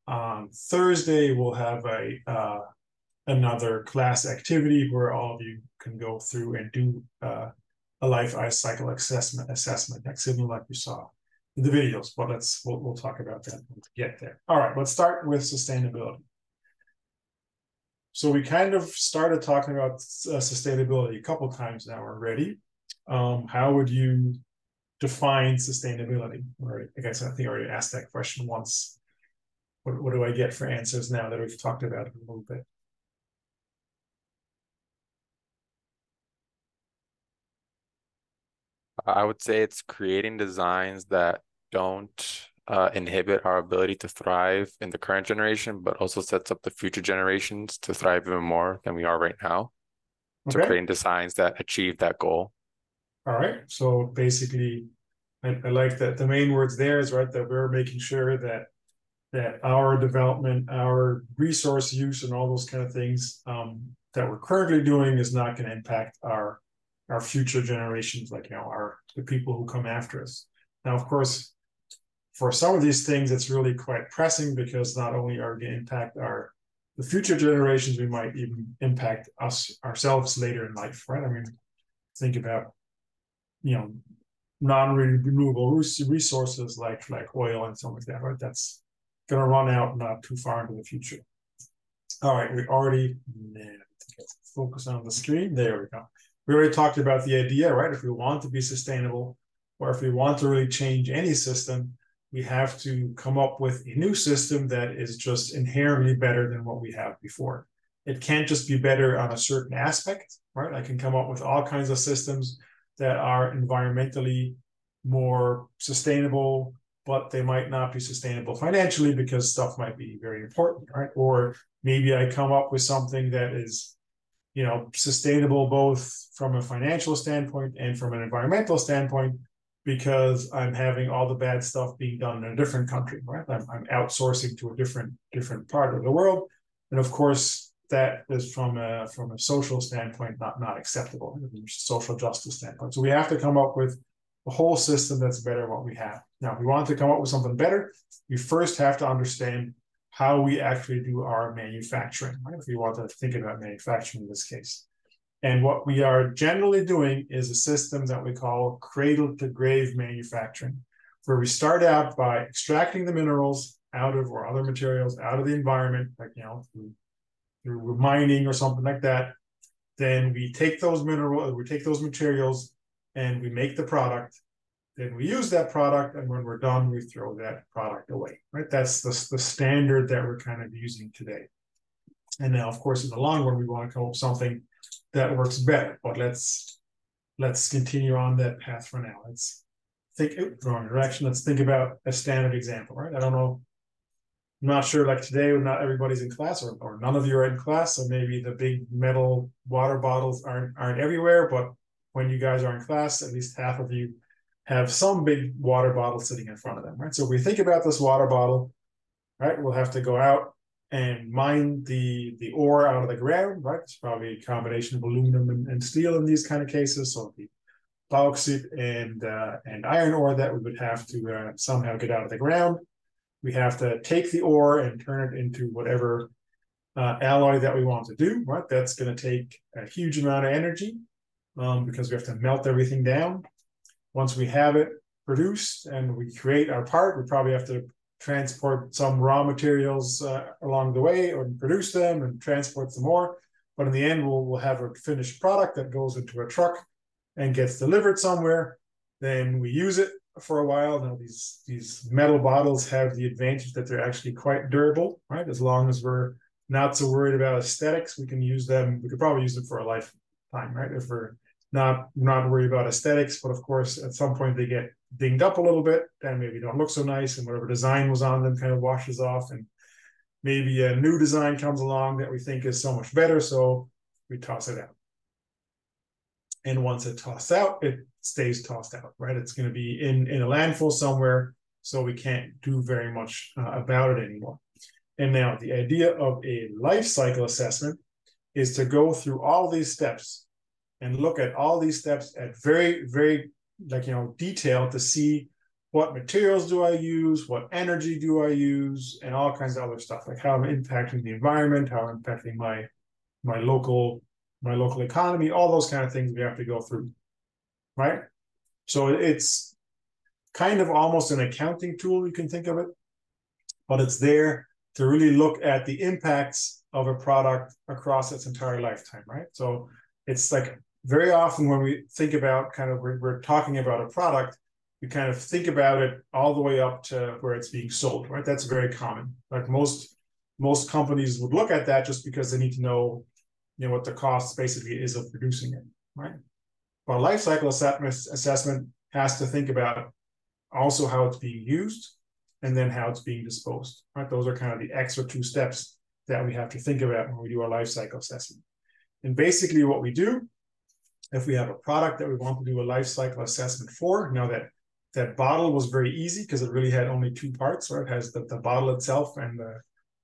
On Thursday, we'll have another class activity where all of you can go through and do a life cycle assessment, like similar like you saw in the videos. But we'll talk about that when we get there. All right, let's start with sustainability. So we kind of started talking about sustainability a couple times now already. How would you define sustainability? Or I guess I think I already asked that question once. What do I get for answers now that we've talked about it a little bit? I would say it's creating designs that don't inhibit our ability to thrive in the current generation, but also sets up the future generations to thrive even more than we are right now. So Okay. creating designs that achieve that goal. All right. So basically, I like that the main words there is right that we're making sure that our development, our resource use, and all those kind of things that we're currently doing is not going to impact our future generations, like our the people who come after us. Now, of course, for some of these things, it's really quite pressing because not only are we going to impact the future generations, we might even impact us ourselves later in life, right? I mean, think about you know non-renewable resources like oil and something like that, right? That's going to run out not too far into the future. All right, we already focus on the screen. There we go. We already talked about the idea, right? If we want to be sustainable, or if we want to really change any system, we have to come up with a new system that is just inherently better than what we have before. It can't just be better on a certain aspect, right? I can come up with all kinds of systems that are environmentally more sustainable, but they might not be sustainable financially because stuff might be very important, right? Or maybe I come up with something that is, sustainable both from a financial standpoint and from an environmental standpoint because I'm having all the bad stuff being done in a different country, right? I'm outsourcing to a different part of the world, and of course that is from a social standpoint not acceptable, from a social justice standpoint. So we have to come up with a whole system that's better than what we have. Now, if we want to come up with something better, we first have to understand how we actually do our manufacturing, right? If we want to think about manufacturing in this case. And what we are generally doing is a system that we call cradle to grave manufacturing, where we start out by extracting the minerals out of or other materials out of the environment, like through mining or something like that. Then we take those materials, and we make the product. Then we use that product, and when we're done, we throw that product away. Right? That's the standard that we're kind of using today. And now, of course, in the long run, we want to come up with something that works better. But let's continue on that path for now. Let's think wrong direction. Let's think about a standard example, right? I don't know. I'm not sure, like today, not everybody's in class, or none of you are in class, so maybe the big metal water bottles aren't everywhere. But when you guys are in class, at least half of you have some big water bottle sitting in front of them, right? So if we think about this water bottle, right, we'll have to go out and mine the ore out of the ground, right? It's probably a combination of aluminum and steel in these kind of cases. So the bauxite and iron ore that we would have to somehow get out of the ground. We have to take the ore and turn it into whatever alloy that we want to do, right? That's going to take a huge amount of energy because we have to melt everything down. Once we have it produced and we create our part, we probably have to transport some raw materials along the way, or produce them and transport some more. But in the end, we'll have a finished product that goes into a truck and gets delivered somewhere. Then we use it for a while. Now, these metal bottles have the advantage that they're actually quite durable, right? As long as we're not so worried about aesthetics, we can use them. We could probably use them for a lifetime, right? If we're not worried about aesthetics, but of course, at some point they get dinged up a little bit, and maybe don't look so nice, and whatever design was on them kind of washes off, and maybe a new design comes along that we think is so much better, so we toss it out. And once it tossed out, it stays tossed out, right? It's going to be in a landfill somewhere, so we can't do very much about it anymore. And now the idea of a life cycle assessment is to go through all these steps and look at all these steps at very, very detail to see what materials do I use, what energy do I use, and all kinds of other stuff, like how I'm impacting the environment, how I'm impacting my local economy, all those kind of things we have to go through, right? So it's kind of almost an accounting tool, you can think of it, but it's there to really look at the impacts of a product across its entire lifetime, right? So it's like very often when we think about kind of we're talking about a product, we kind of think about it all the way up to where it's being sold, right? That's very common. Like most companies would look at that just because they need to know, what the cost basically is of producing it, right? But life cycle assessment has to think about also how it's being used and then how it's being disposed, right? Those are kind of the extra two steps that we have to think about when we do our life cycle assessment. And basically what we do, if we have a product that we want to do a life cycle assessment for, now that bottle was very easy because it really had only two parts, right? It has the bottle itself and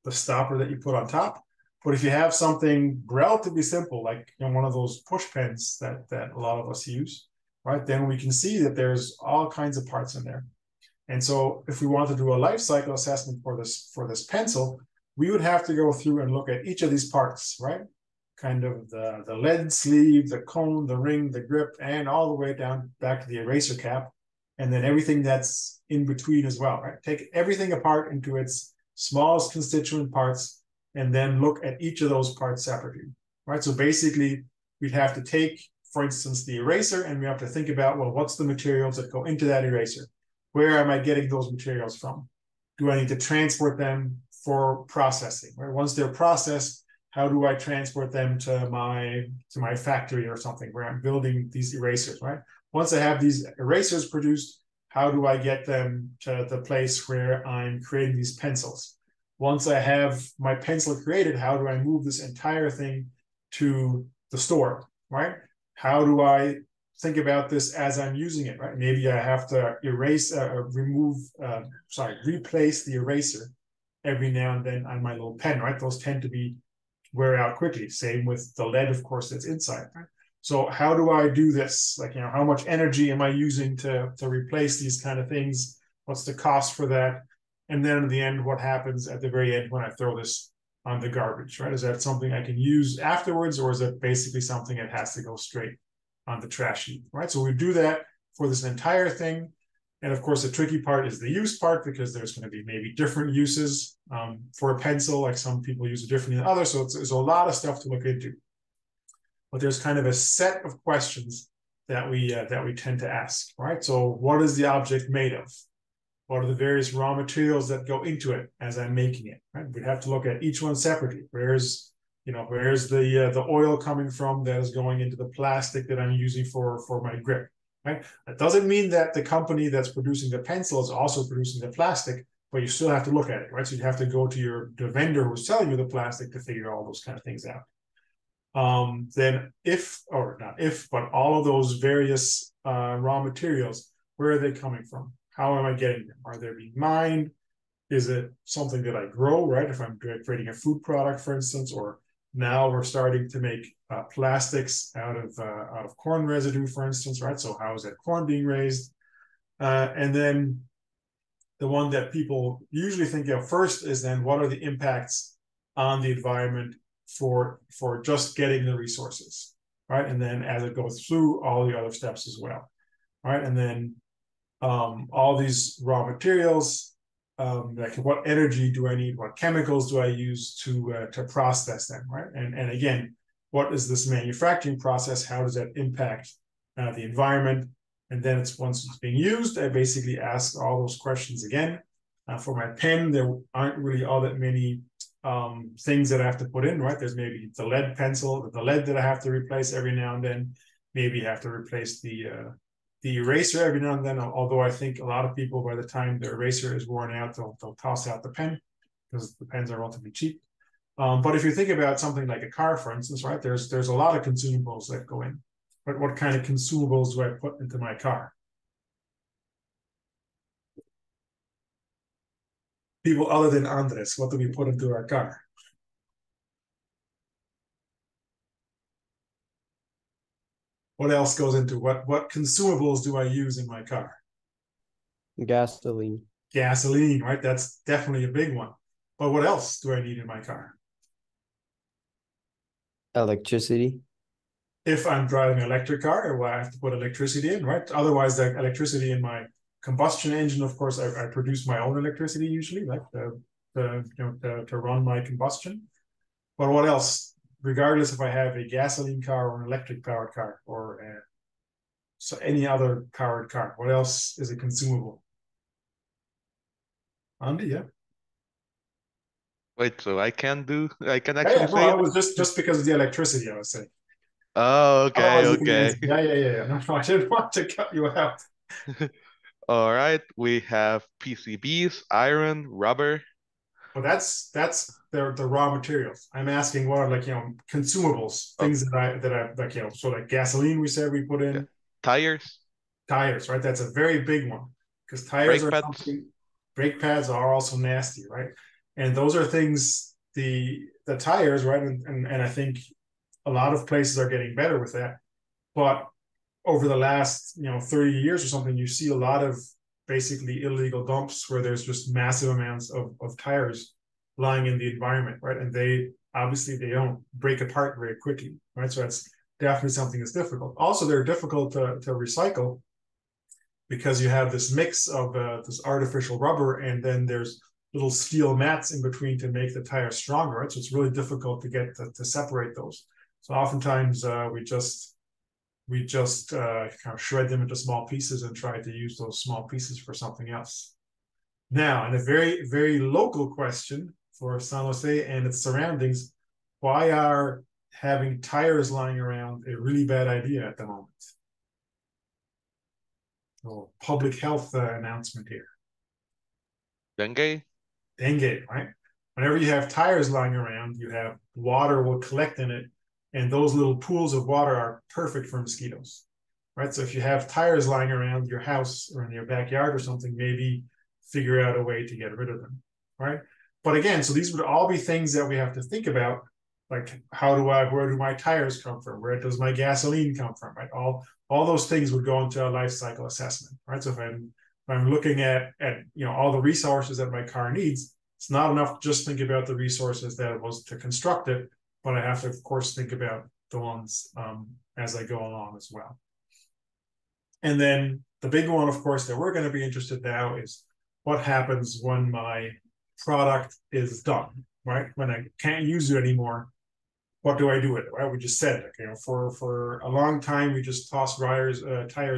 the stopper that you put on top. But if you have something relatively simple, like one of those push pens that a lot of us use, right, then we can see that there's all kinds of parts in there. And so if we want to do a life cycle assessment for this pencil, we would have to go through and look at each of these parts, right? Kind of the lead sleeve, the cone, the ring, the grip, and all the way down back to the eraser cap, and then everything that's in between as well, right? Take everything apart into its smallest constituent parts, and then look at each of those parts separately, right? So basically, we'd have to take, for instance, the eraser, and we have to think about, well, what's the materials that go into that eraser? Where am I getting those materials from? Do I need to transport them for processing, right? Once they're processed, how do I transport them to my factory or something where I'm building these erasers, right? Once I have these erasers produced, how do I get them to the place where I'm creating these pencils? Once I have my pencil created, how do I move this entire thing to the store, right? How do I think about this as I'm using it, right? Maybe I have to replace the eraser every now and then on my little pen, right? Those tend to be wear out quickly. Same with the lead, of course, that's inside, right? So how do I do this? Like, how much energy am I using to replace these kind of things? What's the cost for that? And then in the end, what happens at the very end when I throw this on the garbage, right? Is that something I can use afterwards, or is it basically something that has to go straight on the trash heap, right? So we do that for this entire thing. And of course, the tricky part is the use part, because there's going to be maybe different uses for a pencil, like some people use it differently than others. So there's a lot of stuff to look into. But there's kind of a set of questions that we tend to ask, right? So what is the object made of? What are the various raw materials that go into it as I'm making it, right? We'd have to look at each one separately. Where's the oil coming from that is going into the plastic that I'm using for my grip, right? That doesn't mean that the company that's producing the pencil is also producing the plastic, but you still have to look at it, right? So you have to go to the vendor who's selling you the plastic to figure all those kind of things out. Then but all of those various raw materials, where are they coming from? How am I getting them? Are they being mined? Is it something that I grow, right? If I'm creating a food product, for instance, or now we're starting to make plastics out of corn residue, for instance, right? So how is that corn being raised? And then the one that people usually think of first is then what are the impacts on the environment for just getting the resources, right? And then as it goes through all the other steps as well, right? And then all these raw materials, like what energy do I need? What chemicals do I use to process them, right? And again, what is this manufacturing process? How does that impact the environment? And then once it's being used, I basically ask all those questions again. For my pen, there aren't really all that many things that I have to put in, right? There's maybe the lead pencil, the lead that I have to replace every now and then. Maybe I have to replace the eraser every now and then, although I think a lot of people, by the time the eraser is worn out, they'll toss out the pen, because the pens are relatively cheap. But if you think about something like a car, for instance, right, there's a lot of consumables that go in. But what kind of consumables do I put into my car? People other than Andres, what do we put into our car? What else goes into what consumables do I use in my car? Gasoline. Gasoline, right? That's definitely a big one. But what else do I need in my car? Electricity. If I'm driving an electric car, well, I have to put electricity in, right? Otherwise, the electricity in my combustion engine, of course, I produce my own electricity usually, like to run my combustion. But what else? Regardless if I have a gasoline car or an electric powered car or so any other powered car, what else is a consumable? Andy, yeah. Wait, so I can Yeah, yeah. actually No, say I it? was just because of the electricity, I was saying. Oh, okay, Otherwise, you can okay. answer. Yeah, yeah, yeah, yeah. No, no, I didn't want to cut you out. All right, we have PCBs, iron, rubber. But that's the raw materials. I'm asking what are, like, consumables, Oh, things that I like, so like gasoline we said we put yeah. in, Tires, tires, right? That's a very big one because tires brake are pads. something. Brake pads are also nasty, right? And those are things, the tires, right? And I think a lot of places are getting better with that. But over the last 30 years or something, you see a lot of basically illegal dumps where there's just massive amounts of tires lying in the environment, right? And they obviously they don't break apart very quickly, right? So that's definitely something that's difficult. Also, they're difficult to recycle because you have this mix of this artificial rubber, and then there's little steel mats in between to make the tire stronger, right? So it's really difficult to get to separate those. So oftentimes we just kind of shred them into small pieces and try to use those small pieces for something else. Now, and a very, very local question for San Jose and its surroundings, why are having tires lying around a really bad idea at the moment? So public health announcement here. Dengue. Dengue, right? Whenever you have tires lying around, you have water will collect in it, and those little pools of water are perfect for mosquitoes, right? So if you have tires lying around your house or in your backyard or something, maybe figure out a way to get rid of them, right? But again, so these would all be things that we have to think about, like where do my tires come from? Where does my gasoline come from, right? All those things would go into a life cycle assessment, right? So if I'm looking at all the resources that my car needs, it's not enough to just think about the resources that it was to construct it, but I have to, of course, think about the ones as I go along as well. And then the big one, of course, that we're going to be interested now is what happens when my product is done, right? When I can't use it anymore, what do I do with it, right? We just said, for a long time, we just tossed tires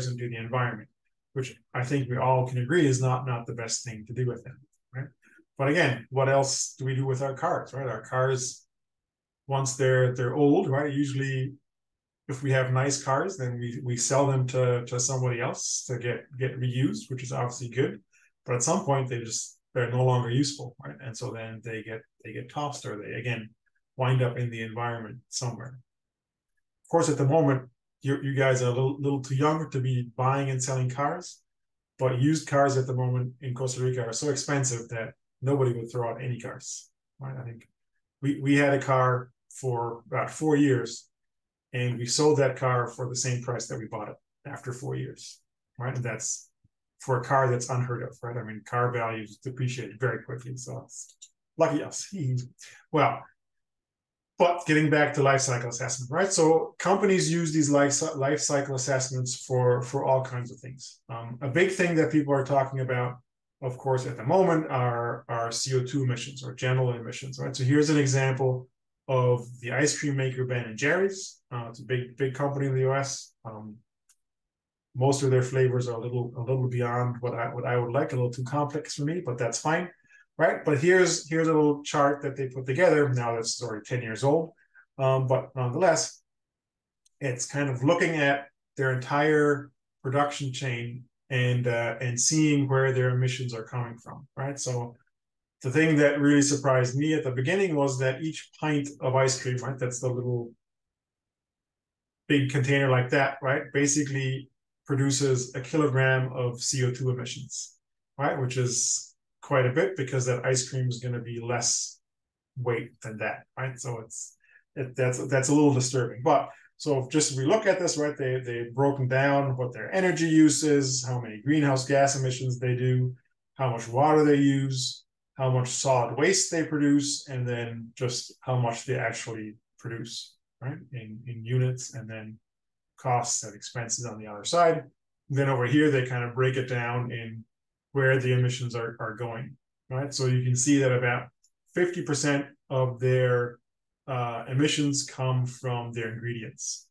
into the environment, which I think we all can agree is not the best thing to do with them, right? But again, what else do we do with our cars, right? Our cars, once they're old, right? Usually, if we have nice cars, then we sell them to somebody else to get reused, which is obviously good. But at some point, they're no longer useful, right? And so then they get tossed, or they again wind up in the environment somewhere. Of course, at the moment, you guys are a little too young to be buying and selling cars, but used cars at the moment in Costa Rica are so expensive that nobody would throw out any cars, right? I think we had a car for about 4 years, and we sold that car for the same price that we bought it after 4 years, right? And that's for a car that's unheard of, right? I mean, car values depreciate very quickly, so it's lucky us. Well, but getting back to life cycle assessment, right? So companies use these life cycle assessments for all kinds of things. A big thing that people are talking about, of course, at the moment are CO2 emissions or general emissions, right? So here's an example of the ice cream maker Ben and Jerry's. It's a big company in the US. Most of their flavors are a little beyond what I would like, a little too complex for me, but that's fine, right? But here's a little chart that they put together. Now that's already 10 years old, but nonetheless, it's kind of looking at their entire production chain and seeing where their emissions are coming from, right? So the thing that really surprised me at the beginning was that each pint of ice cream, right, that's the little big container like that, right, basically produces a kilogram of CO2 emissions, right, which is quite a bit because that ice cream is going to be less weight than that, right? So that's a little disturbing. But So just if we look at this, right, they've broken down what their energy use is, how many greenhouse gas emissions they do, how much water they use, how much solid waste they produce, and then just how much they actually produce, right, in units, and then costs and expenses on the other side. And then over here, they kind of break it down in where the emissions are going, right? So you can see that about 50% of their emissions come from their ingredients.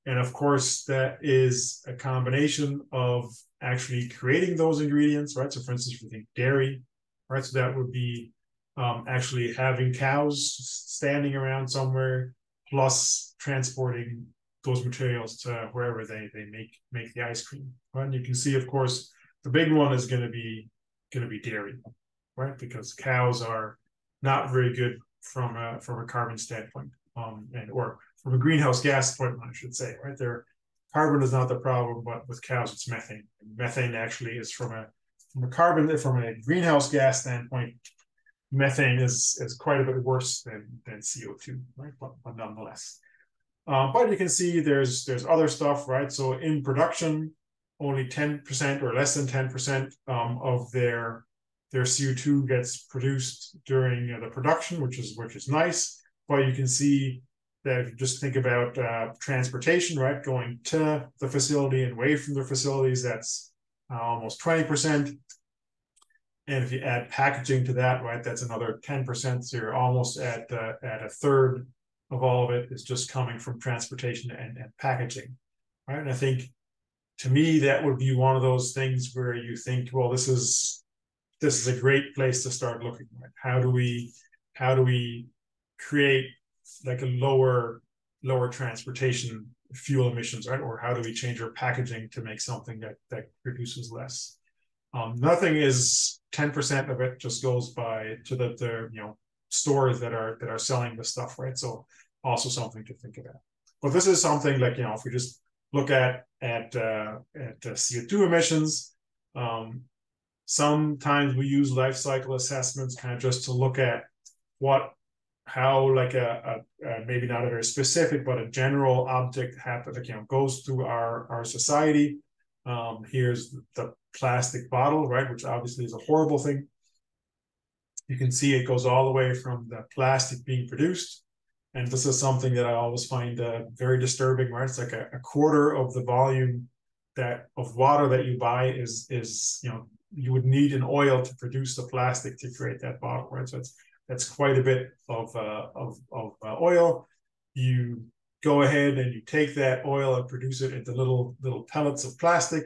And of course, that is a combination of actually creating those ingredients, right? So for instance, if you think dairy, right? So that would be actually having cows standing around somewhere, plus transporting those materials to wherever they make the ice cream. Right? And you can see, of course, the big one is going to be dairy, right? Because cows are not very good from a carbon standpoint, or from a greenhouse gas point, I should say, right? Their carbon is not the problem, but with cows it's methane. And methane actually is from a greenhouse gas standpoint. Methane is quite a bit worse than CO2, right? But nonetheless. But you can see there's other stuff, right? So in production, only 10% or less than 10% of their CO2 gets produced during the production, which is nice. But you can see that if you just think about transportation, right, going to the facility and away from the facilities, that's almost 20%. And if you add packaging to that, right, that's another 10%. So you're almost at a third of all of it is just coming from transportation and packaging, right? And I think, to me, that would be one of those things where you think, well, this is a great place to start looking. Right? How do we create like a lower transportation fuel emissions, right? Or how do we change our packaging to make something that produces less? Nothing is 10% of it just goes to the stores that are selling the stuff, right? So also something to think about. But this is something like, if we just look at CO2 emissions, sometimes we use life cycle assessments kind of just to look at how like a maybe not a very specific, but a general object goes through our society. Here's the plastic bottle, right, which obviously is a horrible thing. You can see it goes all the way from the plastic being produced. And this is something that I always find very disturbing, right? It's like a quarter of the volume of water that you buy is you would need an oil to produce the plastic to create that bottle, right? So that's quite a bit of oil. You go ahead and you take that oil and produce it into little pellets of plastic.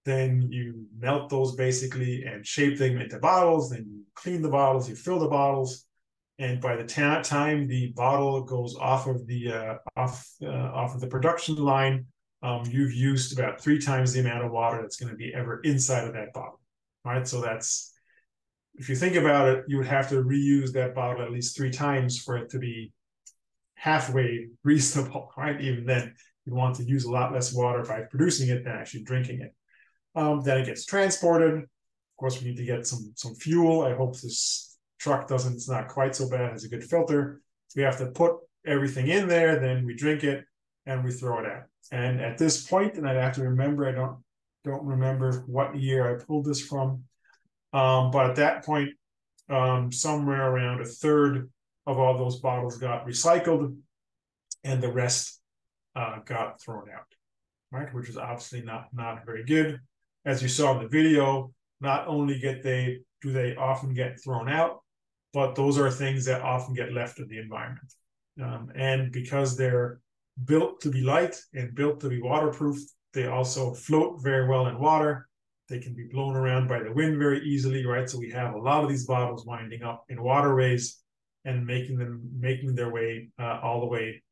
Then you melt those basically and shape them into bottles. Then you clean the bottles, you fill the bottles. And by the time the bottle goes off of the production line, you've used about 3 times the amount of water that's going to be ever inside of that bottle, right? So if you think about it, you would have to reuse that bottle at least 3 times for it to be halfway reasonable, right? Even then, you want to use a lot less water by producing it than actually drinking it. Then it gets transported. Of course, we need to get some fuel. I hope this truck it's not quite so bad, has a good filter. We have to put everything in there, then we drink it and we throw it out. And at this point, and I'd have to remember, I don't remember what year I pulled this from, but at that point, somewhere around a third of all those bottles got recycled and the rest got thrown out, right? Which is obviously not very good. As you saw in the video, not only do they often get thrown out, but those are things that often get left in the environment. And because they're built to be light and built to be waterproof, they also float very well in water. They can be blown around by the wind very easily, right? So we have a lot of these bottles winding up in waterways and making their way all the way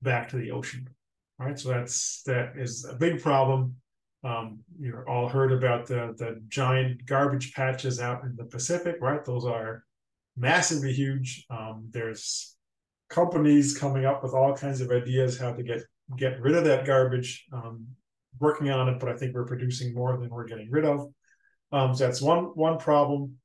back to the ocean, right? So that is a big problem. You've all heard about the giant garbage patches out in the Pacific, right? Those are massively huge. There's companies coming up with all kinds of ideas how to get rid of that garbage. Working on it, but I think we're producing more than we're getting rid of. So that's one problem.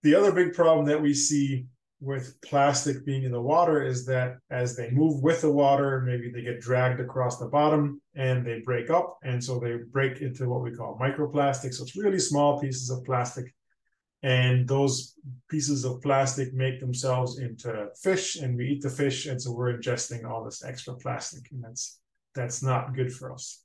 The other big problem that we see with plastic being in the water is that as they move with the water, maybe they get dragged across the bottom and they break up. And so they break into what we call microplastics. So it's really small pieces of plastic. And those pieces of plastic make themselves into fish, and we eat the fish. And so we're ingesting all this extra plastic, and that's not good for us.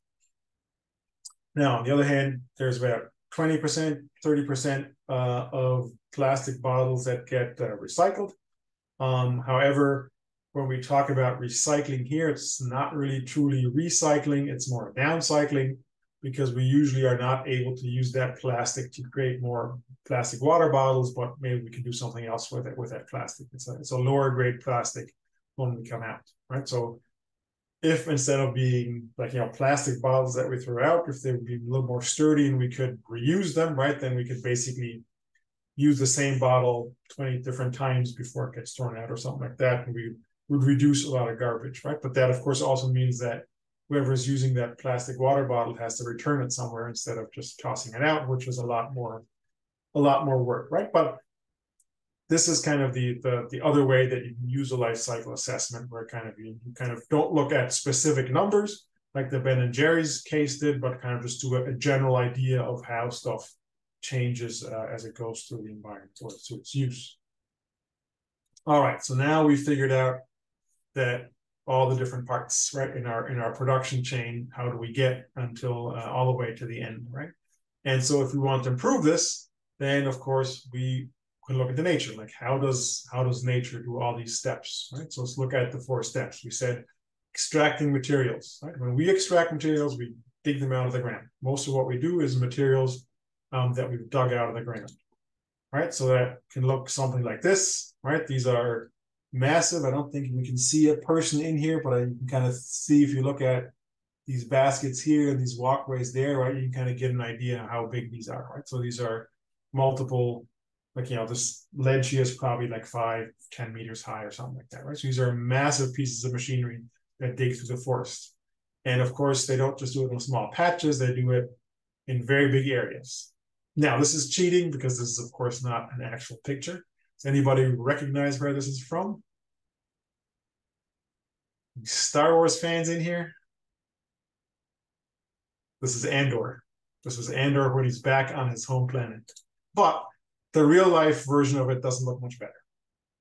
Now, on the other hand, there's about 20%, 30% of plastic bottles that get recycled. However, when we talk about recycling here, it's not really truly recycling, it's more downcycling, because we usually are not able to use that plastic to create more plastic water bottles, but maybe we can do something else with that plastic. It's a lower grade plastic when we come out, right? So if instead of being like, plastic bottles that we throw out, if they would be a little more sturdy and we could reuse them, right, then we could basically use the same bottle 20 different times before it gets thrown out or something like that. And we would reduce a lot of garbage, right? But that, of course, also means that whoever is using that plastic water bottle has to return it somewhere instead of just tossing it out, which is a lot more work, right? But this is kind of the other way that you can use a life cycle assessment, where you kind of don't look at specific numbers like the Ben and Jerry's case did, but kind of just do a general idea of how stuff changes as it goes through the environment or through its use. All right, so now we figured out that all the different parts, right, in our production chain, how do we get until all the way to the end, right? And so if we want to improve this, then of course we can look at the nature, like how does nature do all these steps, right? So let's look at the 4 steps. We said extracting materials, right? When we extract materials, we dig them out of the ground. Most of what we do is materials that we've dug out of the ground, right? So that can look something like this, right? These are massive. I don't think we can see a person in here, but you can kind of see if you look at these baskets here and these walkways there, right? You can kind of get an idea of how big these are, right? So these are multiple, like, this ledge here is probably like 5-10 meters high or something like that, right? So these are massive pieces of machinery that dig through the forest. And of course, they don't just do it in small patches, they do it in very big areas. Now, this is cheating because this is, of course, not an actual picture. Does anybody recognize where this is from? Star Wars fans in here? This is Andor. This is Andor when he's back on his home planet. But the real life version of it doesn't look much better,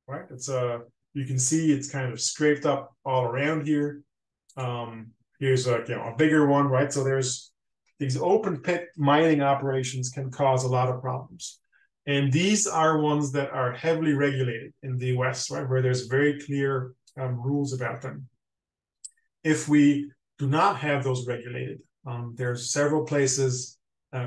right? It's you can see it's kind of scraped up all around here. Here's a bigger one, right? So there's these open pit mining operations can cause a lot of problems. And these are ones that are heavily regulated in the West, right? Where there's very clear rules about them. If we do not have those regulated, there's several places.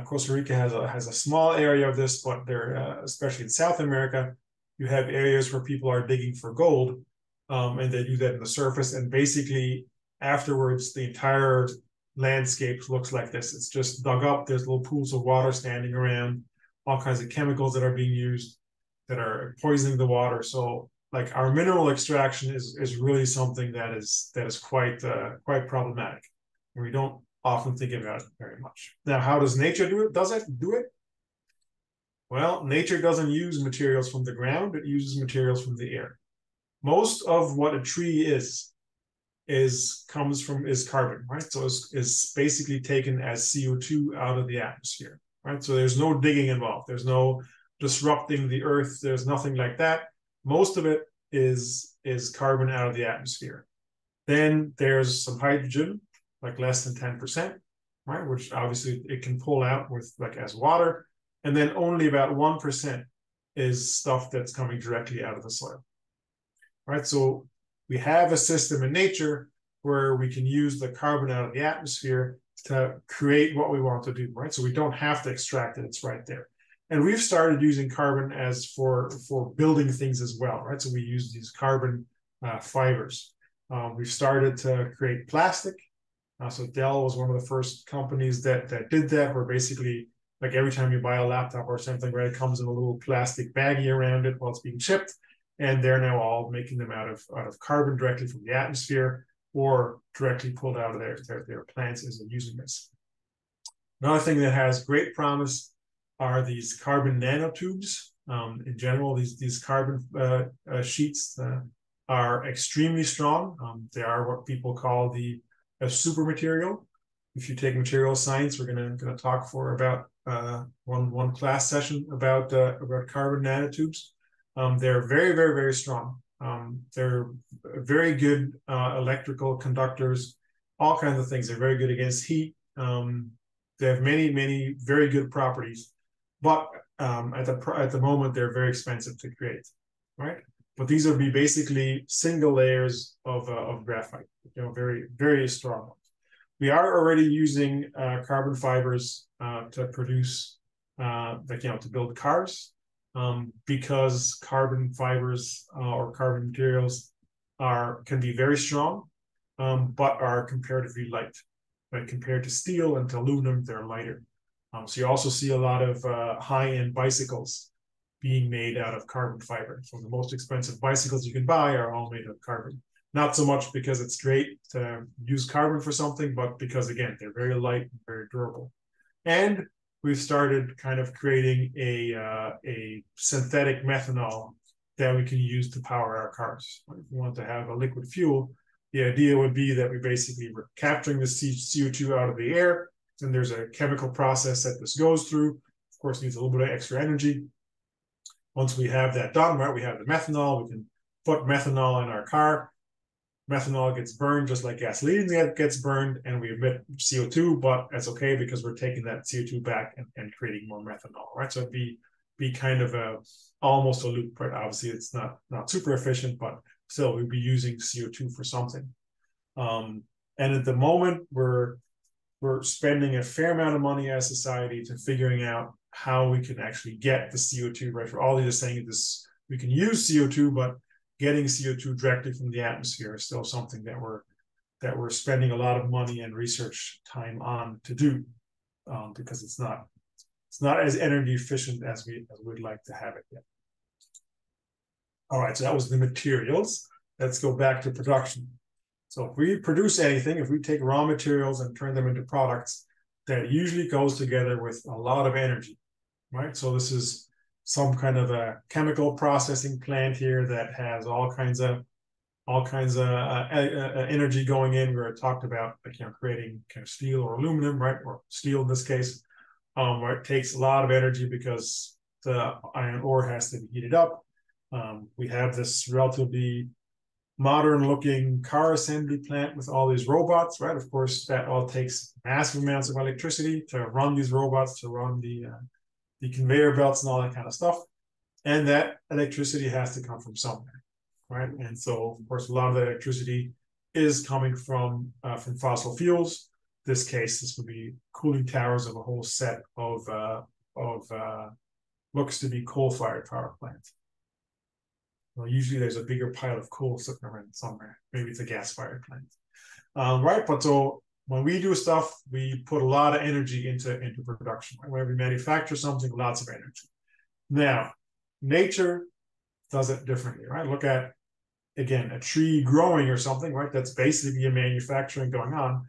Costa Rica has a small area of this, but there, especially in South America, you have areas where people are digging for gold, and they do that in the surface. And basically, afterwards, the entire landscape looks like this. It's just dug up. There's little pools of water standing around, all kinds of chemicals that are being used that are poisoning the water. So, like, our mineral extraction is really something that is quite problematic, and we don't often think about it very much. Now, how does nature do it? Does it do it? Well, nature doesn't use materials from the ground, it uses materials from the air. Most of what a tree is carbon, right? So it's basically taken as CO2 out of the atmosphere, right? So there's no digging involved. There's no disrupting the earth. There's nothing like that. Most of it is carbon out of the atmosphere. Then there's some hydrogen, like less than 10%, right? Which obviously it can pull out with as water. And then only about 1% is stuff that's coming directly out of the soil, right? So we have a system in nature where we can use the carbon out of the atmosphere to create what we want to do, right? So we don't have to extract it, it's right there. And we've started using carbon as for building things as well, right? So we use these carbon fibers. We've started to create plastic. So Dell was one of the first companies that did that, where basically, like, every time you buy a laptop or something, right, it comes in a little plastic baggie around it while it's being shipped. And they're now all making them out of carbon directly from the atmosphere or directly pulled out of their plants as they're using this. Another thing that has great promise are these carbon nanotubes. In general, these carbon sheets are extremely strong. They are what people call a super material. If you take material science, we're gonna talk for about one class session about carbon nanotubes. They're very, very, very strong. They're very good electrical conductors, all kinds of things. They're very good against heat. They have many, many very good properties, but at the moment they're very expensive to create, right? But these would be basically single layers of graphite, very, very strong ones. We are already using carbon fibers to produce, to build cars, because carbon fibers or carbon materials can be very strong, but are comparatively light. But compared to steel and to aluminum, they're lighter. So you also see a lot of high-end bicycles being made out of carbon fiber. So the most expensive bicycles you can buy are all made of carbon. Not so much because it's great to use carbon for something, but because, again, they're very light and very durable. And we've started kind of creating a synthetic methanol that we can use to power our cars. If we want to have a liquid fuel, the idea would be that we basically were capturing the CO2 out of the air, and there's a chemical process that this goes through. Of course, needs a little bit of extra energy. Once we have that done, right, we have the methanol, we can put methanol in our car. Methanol gets burned just like gasoline gets burned, and we emit CO2, but that's okay because we're taking that CO2 back and creating more methanol, right? So it'd be kind of almost a loop, right? Obviously, it's not super efficient, but still we'd be using CO2 for something. And at the moment, we're spending a fair amount of money as a society to figuring out how we can actually get the CO2, right? For all these saying this, we can use CO2, but getting CO2 directly from the atmosphere is still something that we're spending a lot of money and research time on to do, because it's not as energy efficient as we'd like to have it yet. All right, so that was the materials. Let's go back to production. So if we produce anything, if we take raw materials and turn them into products, that usually goes together with a lot of energy, right? So this is some kind of a chemical processing plant here that has all kinds of energy going in. Where it talked about creating kind of steel or aluminum, right, or steel in this case, where it takes a lot of energy because the iron ore has to be heated up. We have this relatively modern-looking car assembly plant with all these robots, right? Of course, that all takes massive amounts of electricity to run these robots, to run the conveyor belts and all that kind of stuff. And that electricity has to come from somewhere, right? And so, of course, a lot of the electricity is coming from fossil fuels. In this case, this would be cooling towers of a whole set of looks to be coal-fired power plants. Well, usually there's a bigger pile of coal sitting around somewhere. Maybe it's a gas-fired plant, right? But so when we do stuff, we put a lot of energy into production. Right? Whenever we manufacture something, lots of energy. Now, nature does it differently, right? Look at, again, a tree growing or something, right? That's basically a manufacturing going on,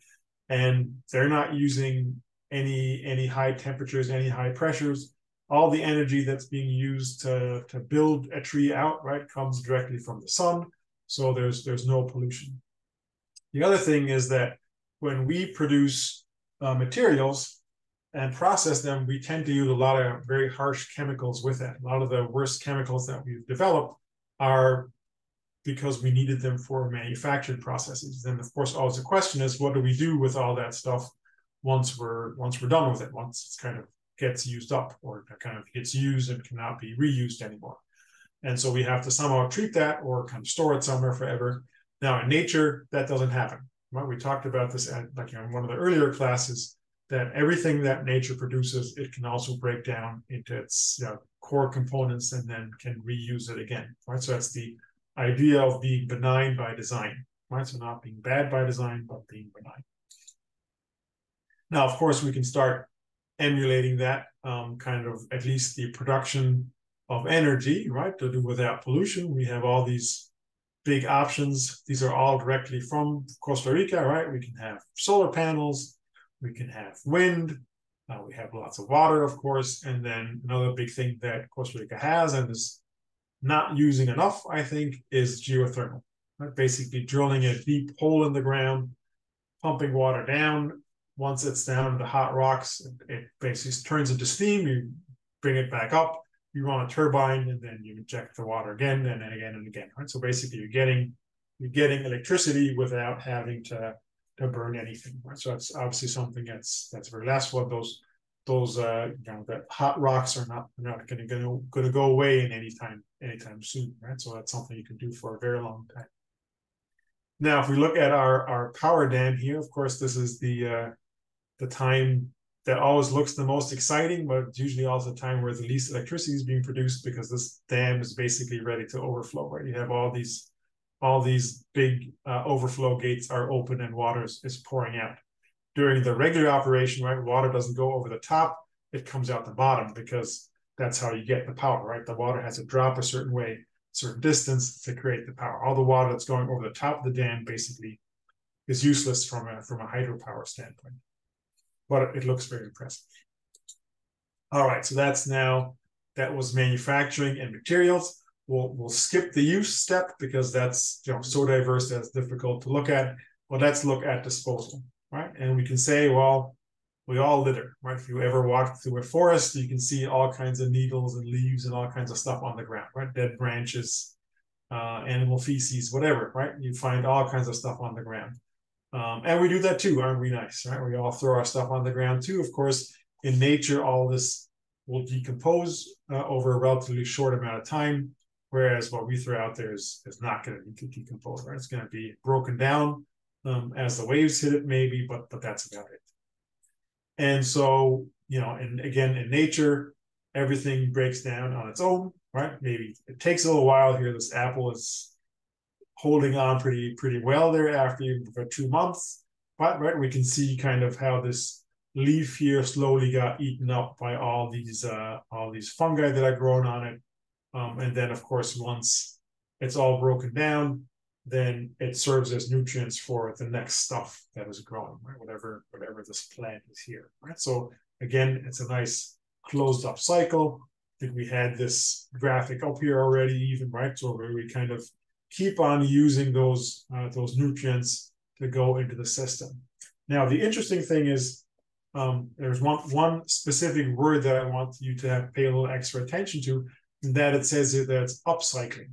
and they're not using any high temperatures, any high pressures. All the energy that's being used to build a tree out, right, comes directly from the sun. So there's no pollution. The other thing is that when we produce materials and process them, we tend to use a lot of very harsh chemicals with it. A lot of the worst chemicals that we've developed are because we needed them for manufactured processes. Then, of course, always the question is, what do we do with all that stuff once we're done with it? Once it's kind of gets used up, or kind of gets used and cannot be reused anymore. And so we have to somehow treat that or kind of store it somewhere forever. Now in nature, that doesn't happen. Right? We talked about this in one of the earlier classes, that everything that nature produces, it can also break down into its core components and then can reuse it again. Right? So that's the idea of being benign by design. Right? So not being bad by design, but being benign. Now, of course, we can start emulating that kind of at least the production of energy, right, to do without pollution. We have all these big options. These are all directly from Costa Rica, right? We can have solar panels, we can have wind, We have lots of water, of course, and then another big thing that Costa Rica has and is not using enough, I think, is geothermal. Right? Basically drilling a deep hole in the ground, pumping water down. Once it's down in the hot rocks, it basically turns into steam. You bring it back up, you run a turbine, and then you inject the water again and then again and again. Right? So basically, you're getting electricity without having to burn anything. Right? So that's obviously something that's very last one. Those that hot rocks are not going to go away in anytime soon. Right? So that's something you can do for a very long time. Now, if we look at our power dam here, of course, this is the time that always looks the most exciting, but it's usually also the time where the least electricity is being produced because this dam is basically ready to overflow. Right? You have all these big overflow gates are open and water is pouring out. During the regular operation, right, water doesn't go over the top; it comes out the bottom because that's how you get the power. Right, the water has to drop a certain way, certain distance to create the power. All the water that's going over the top of the dam basically is useless from a hydropower standpoint, but it looks very impressive. All right, so that was manufacturing and materials. We'll skip the use step because that's so diverse that's difficult to look at. But let's look at disposal, right? And we can say, well, we all litter, right? If you ever walk through a forest, you can see all kinds of needles and leaves and all kinds of stuff on the ground, right? Dead branches, animal feces, whatever, right? You find all kinds of stuff on the ground. And we do that too, aren't we nice, right? We all throw our stuff on the ground too. Of course, in nature, all this will decompose over a relatively short amount of time, whereas what we throw out there is not going to decompose, right? It's going to be broken down as the waves hit it, maybe, but that's about it. And so, and again, in nature, everything breaks down on its own, right? Maybe it takes a little while here. This apple is holding on pretty well there after for 2 months, but right, we can see kind of how this leaf here slowly got eaten up by all these fungi that are growing on it, and then of course once it's all broken down, then it serves as nutrients for the next stuff that is growing, right? Whatever this plant is here, right? So again, it's a nice closed up cycle. I think we had this graphic up here already, even, right? So where we kind of keep on using those nutrients to go into the system. Now, the interesting thing is there's one specific word that I want you to pay a little extra attention to, and that it says that it's upcycling.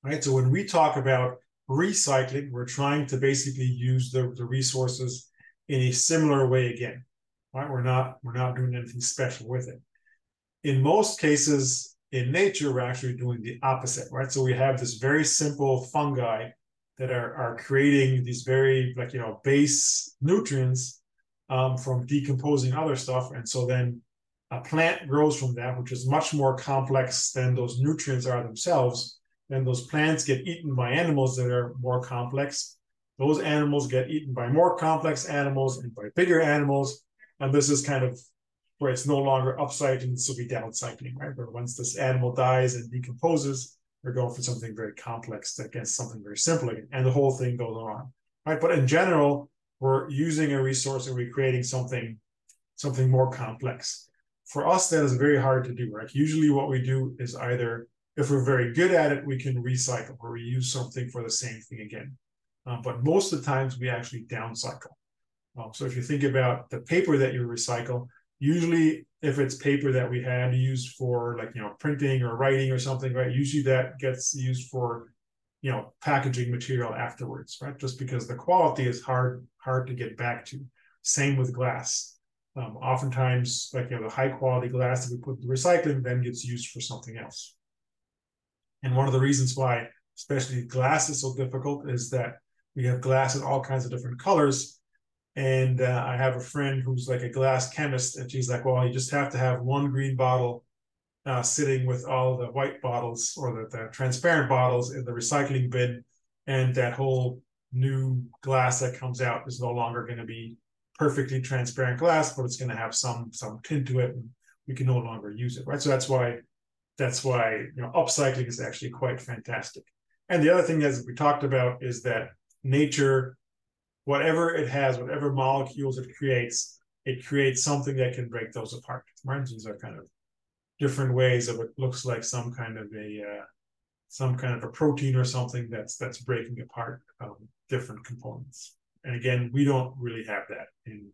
Right? So when we talk about recycling, we're trying to basically use the resources in a similar way again. Right? We're not doing anything special with it. In most cases, in nature, we're actually doing the opposite, right? So we have this very simple fungi that are creating these very base nutrients from decomposing other stuff. And so then a plant grows from that, which is much more complex than those nutrients are themselves. Then those plants get eaten by animals that are more complex. Those animals get eaten by more complex animals and by bigger animals. And this is kind of where it's no longer upcycling, this will be downcycling, right? Where once this animal dies and decomposes, we're going for something very complex against something very simple again, and the whole thing goes on, right? But in general, we're using a resource and we're creating something more complex. For us, that is very hard to do, right? Usually what we do is either, if we're very good at it, we can recycle or reuse something for the same thing again. But most of the times we actually downcycle. So if you think about the paper that you recycle, usually if it's paper that we had used for printing or writing or something, right? Usually that gets used for, packaging material afterwards, right? Just because the quality is hard to get back to. Same with glass. Oftentimes, the high quality glass that we put in recycling then gets used for something else. And one of the reasons why, especially glass is so difficult is that we have glass in all kinds of different colors. And I have a friend who's like a glass chemist, and she's like, well, you just have to have one green bottle sitting with all the white bottles or the transparent bottles in the recycling bin, and that whole new glass that comes out is no longer going to be perfectly transparent glass, but it's going to have some tint to it, and we can no longer use it, right? So that's why upcycling is actually quite fantastic. And the other thing that we talked about is that nature, whatever it has, whatever molecules it creates, it creates something that can break those apart. Right? These are kind of different ways of it looks like some kind of a protein or something that's breaking apart different components. And again, we don't really have that in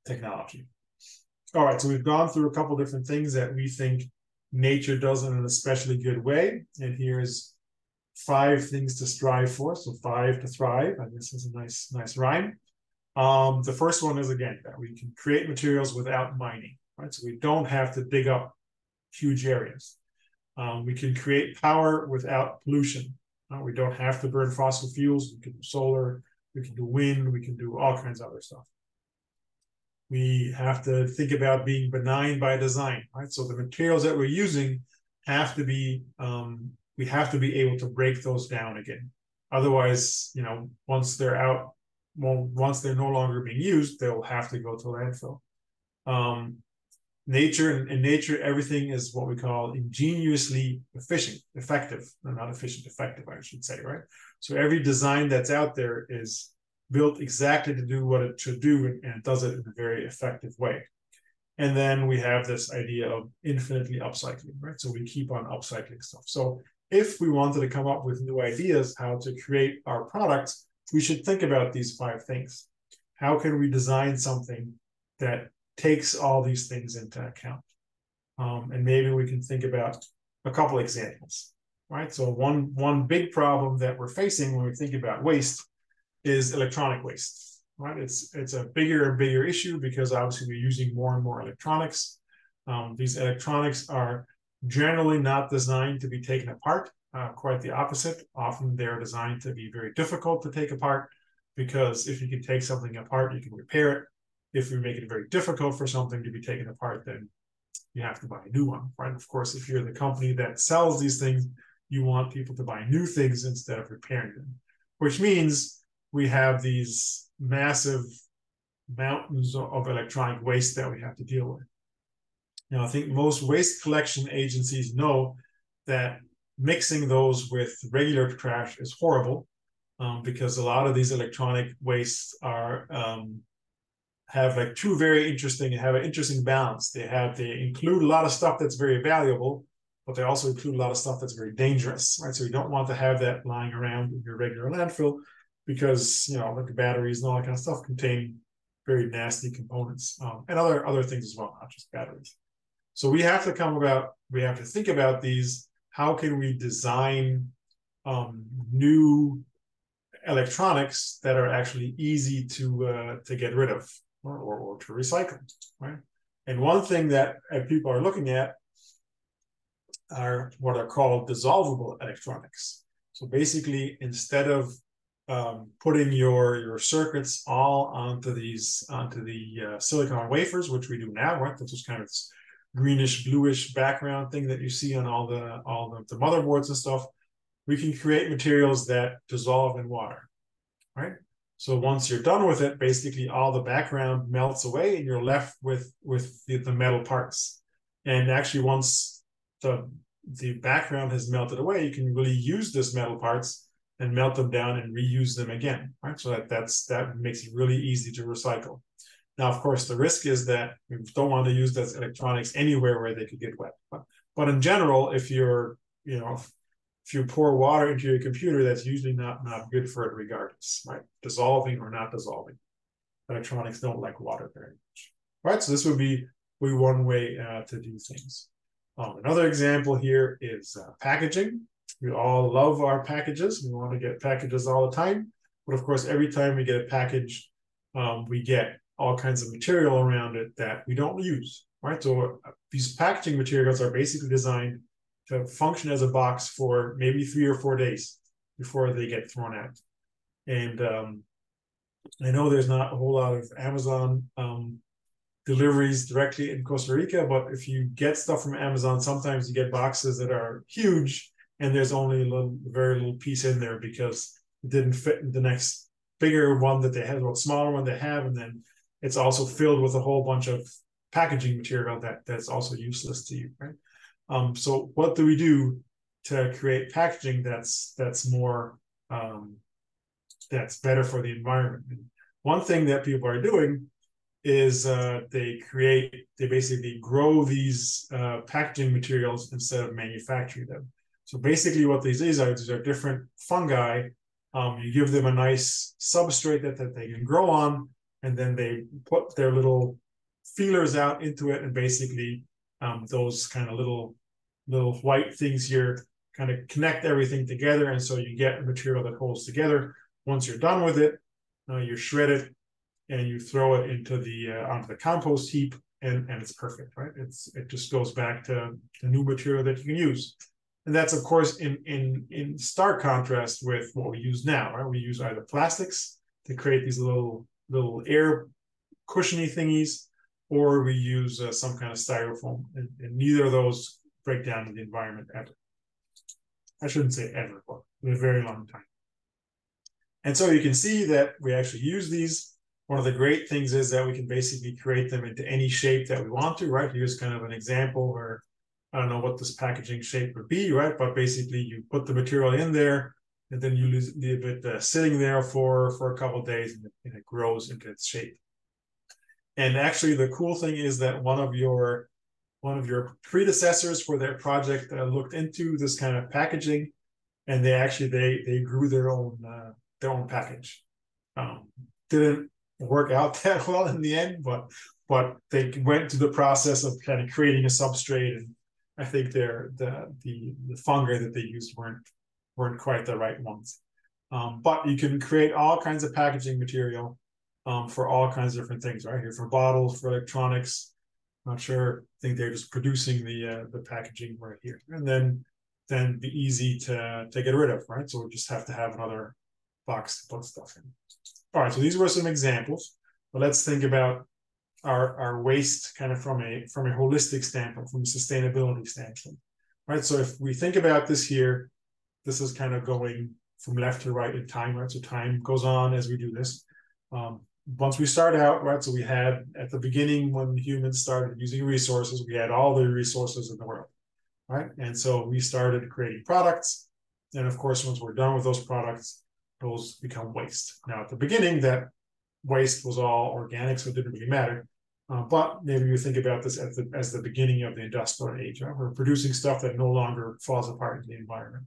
technology. All right, so we've gone through a couple different things that we think nature does in an especially good way. And here's 5 things to strive for. So 5 to thrive. And this is a nice rhyme. The first one is, again, that we can create materials without mining, right? So we don't have to dig up huge areas. We can create power without pollution. We don't have to burn fossil fuels. We can do solar, we can do wind, we can do all kinds of other stuff. We have to think about being benign by design, right? So the materials that we're using have to be, we have to be able to break those down again. Otherwise, once they're out, once they're no longer being used, they'll have to go to landfill. In nature, everything is what we call ingeniously effective, not efficient, effective, I should say, right? So every design that's out there is built exactly to do what it should do, and it does it in a very effective way. And then we have this idea of infinitely upcycling, right? So we keep on upcycling stuff. So if we wanted to come up with new ideas how to create our products, we should think about these 5 things. How can we design something that takes all these things into account? And maybe we can think about a couple examples, right? So one big problem that we're facing when we think about waste is electronic waste, right? It's a bigger and bigger issue because obviously we're using more and more electronics. These electronics are generally not designed to be taken apart, quite the opposite. Often they're designed to be very difficult to take apart because if you can take something apart, you can repair it. If we make it very difficult for something to be taken apart, then you have to buy a new one, right? Of course, if you're the company that sells these things, you want people to buy new things instead of repairing them, which means we have these massive mountains of electronic waste that we have to deal with. Now, I think most waste collection agencies know that mixing those with regular trash is horrible because a lot of these electronic wastes are have like have an interesting balance. They include a lot of stuff that's very valuable, but they also include a lot of stuff that's very dangerous, right? So you don't want to have that lying around in your regular landfill because, like the batteries and all that kind of stuff contain very nasty components and other things as well, not just batteries. So we have to think about these. How can we design new electronics that are actually easy to get rid of or to recycle, right? And one thing that people are looking at are what are called dissolvable electronics. So basically, instead of putting your circuits all onto the silicon wafers, which we do now, right? That's just kind of this greenish, bluish background thing that you see on all the motherboards and stuff. We can create materials that dissolve in water, right? So once you're done with it, basically all the background melts away and you're left with the metal parts. And actually, once the background has melted away, you can really use this metal parts and melt them down and reuse them again, right? So that makes it really easy to recycle. Now, of course, the risk is that we don't want to use those electronics anywhere where they could get wet. But in general, if you pour water into your computer, that's usually not good for it regardless, right? Dissolving or not dissolving. Electronics don't like water very much, right? So this would be one way to do things. Another example here is packaging. We all love our packages. We want to get packages all the time. But of course, every time we get a package, we get all kinds of material around it that we don't use, right? So these packaging materials are basically designed to function as a box for maybe 3 or 4 days before they get thrown out. And I know there's not a whole lot of Amazon deliveries directly in Costa Rica, but if you get stuff from Amazon, sometimes you get boxes that are huge and there's only a very little piece in there because it didn't fit in the next bigger one that they have, or smaller one they have, and then it's also filled with a whole bunch of packaging material that's also useless to you, right? So what do we do to create packaging that's more that's better for the environment? And one thing that people are doing is they basically grow these packaging materials instead of manufacturing them. So basically what these are different fungi. You give them a nice substrate that they can grow on, and then they put their little feelers out into it, and basically those kind of little white things here kind of connect everything together, and so you get a material that holds together. Once you're done with it, you shred it and you throw it into onto the compost heap, and it's perfect, right? It just goes back to the new material that you can use. And that's of course in stark contrast with what we use now, right? We use either plastics to create these little air cushiony thingies, or we use some kind of styrofoam, and neither of those break down in the environment ever. I shouldn't say ever, but in a very long time. And so you can see that we actually use these. One of the great things is that we can basically create them into any shape that we want to, right? Here's kind of an example where I don't know what this packaging shape would be, right? But basically you put the material in there, and then you leave it sitting there for a couple of days, and it grows into its shape. And actually the cool thing is that one of your predecessors for their project looked into this kind of packaging, and they grew their own package. Didn't work out that well in the end, but they went to the process of kind of creating a substrate, and I think the fungi that they used weren't quite the right ones. But you can create all kinds of packaging material for all kinds of different things, right? Here for bottles, for electronics. Not sure. I think they're just producing the packaging right here, and then be easy to get rid of, right? So we just have to have another box to put stuff in. All right, so these were some examples, but let's think about our waste kind of from a holistic standpoint, from a sustainability standpoint, right? So if we think about this here, this is kind of going from left to right in time, right? So time goes on as we do this. Once we start out, right, so we had at the beginning when humans started using resources, we had all the resources in the world, right? And so we started creating products. And of course, once we're done with those products, those become waste. Now, at the beginning, that waste was all organic, so it didn't really matter. But maybe you think about this as the beginning of the industrial age, right? We're producing stuff that no longer falls apart in the environment.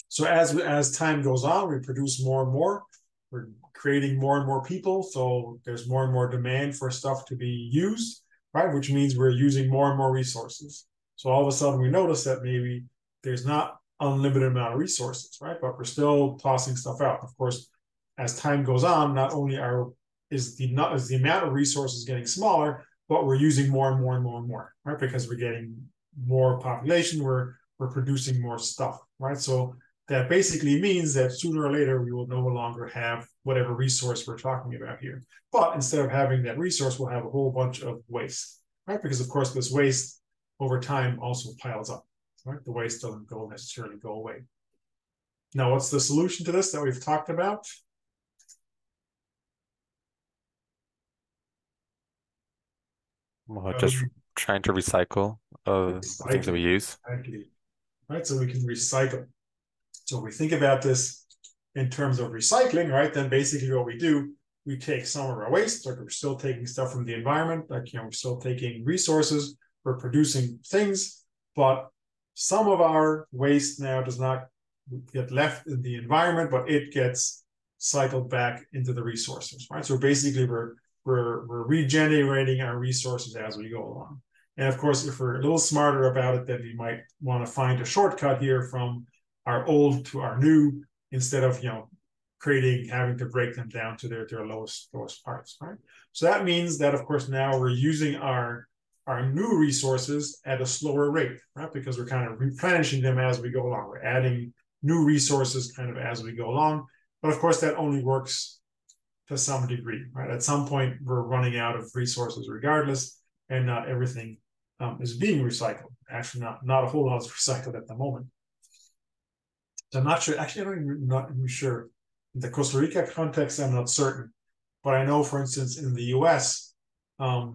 So as time goes on, we produce more and more. We're creating more and more people, so there's more and more demand for stuff to be used, right? Which means we're using more and more resources. So all of a sudden we notice that maybe there's not unlimited amount of resources, right? But we're still tossing stuff out. Of course, as time goes on, not only is the amount of resources getting smaller, but we're using more and more and more and more, right? Because we're getting more population, we're producing more stuff, right? So that basically means that sooner or later we will no longer have whatever resource we're talking about here. But instead of having that resource, we'll have a whole bunch of waste, right? Because of course this waste over time also piles up, right? The waste doesn't necessarily go away. Now, what's the solution to this that we've talked about? Well, just trying to recycle the things that we use. Exactly. Right, so we can recycle. So if we think about this in terms of recycling, right, then basically what we do, we take some of our waste, like we're still taking stuff from the environment, like, we're still taking resources, we're producing things, but some of our waste now does not get left in the environment, but it gets cycled back into the resources, right? So basically we're regenerating our resources as we go along. And of course, if we're a little smarter about it, then we might want to find a shortcut here from our old to our new, instead of having to break them down to their lowest parts, right? So that means that of course now we're using our new resources at a slower rate, right? Because we're kind of replenishing them as we go along. We're adding new resources kind of as we go along. But of course that only works to some degree, right? At some point we're running out of resources regardless, and not everything is being recycled. Actually, not a whole lot is recycled at the moment. So I'm not sure. Actually, I'm not even sure. In the Costa Rica context, I'm not certain. But I know, for instance, in the US, a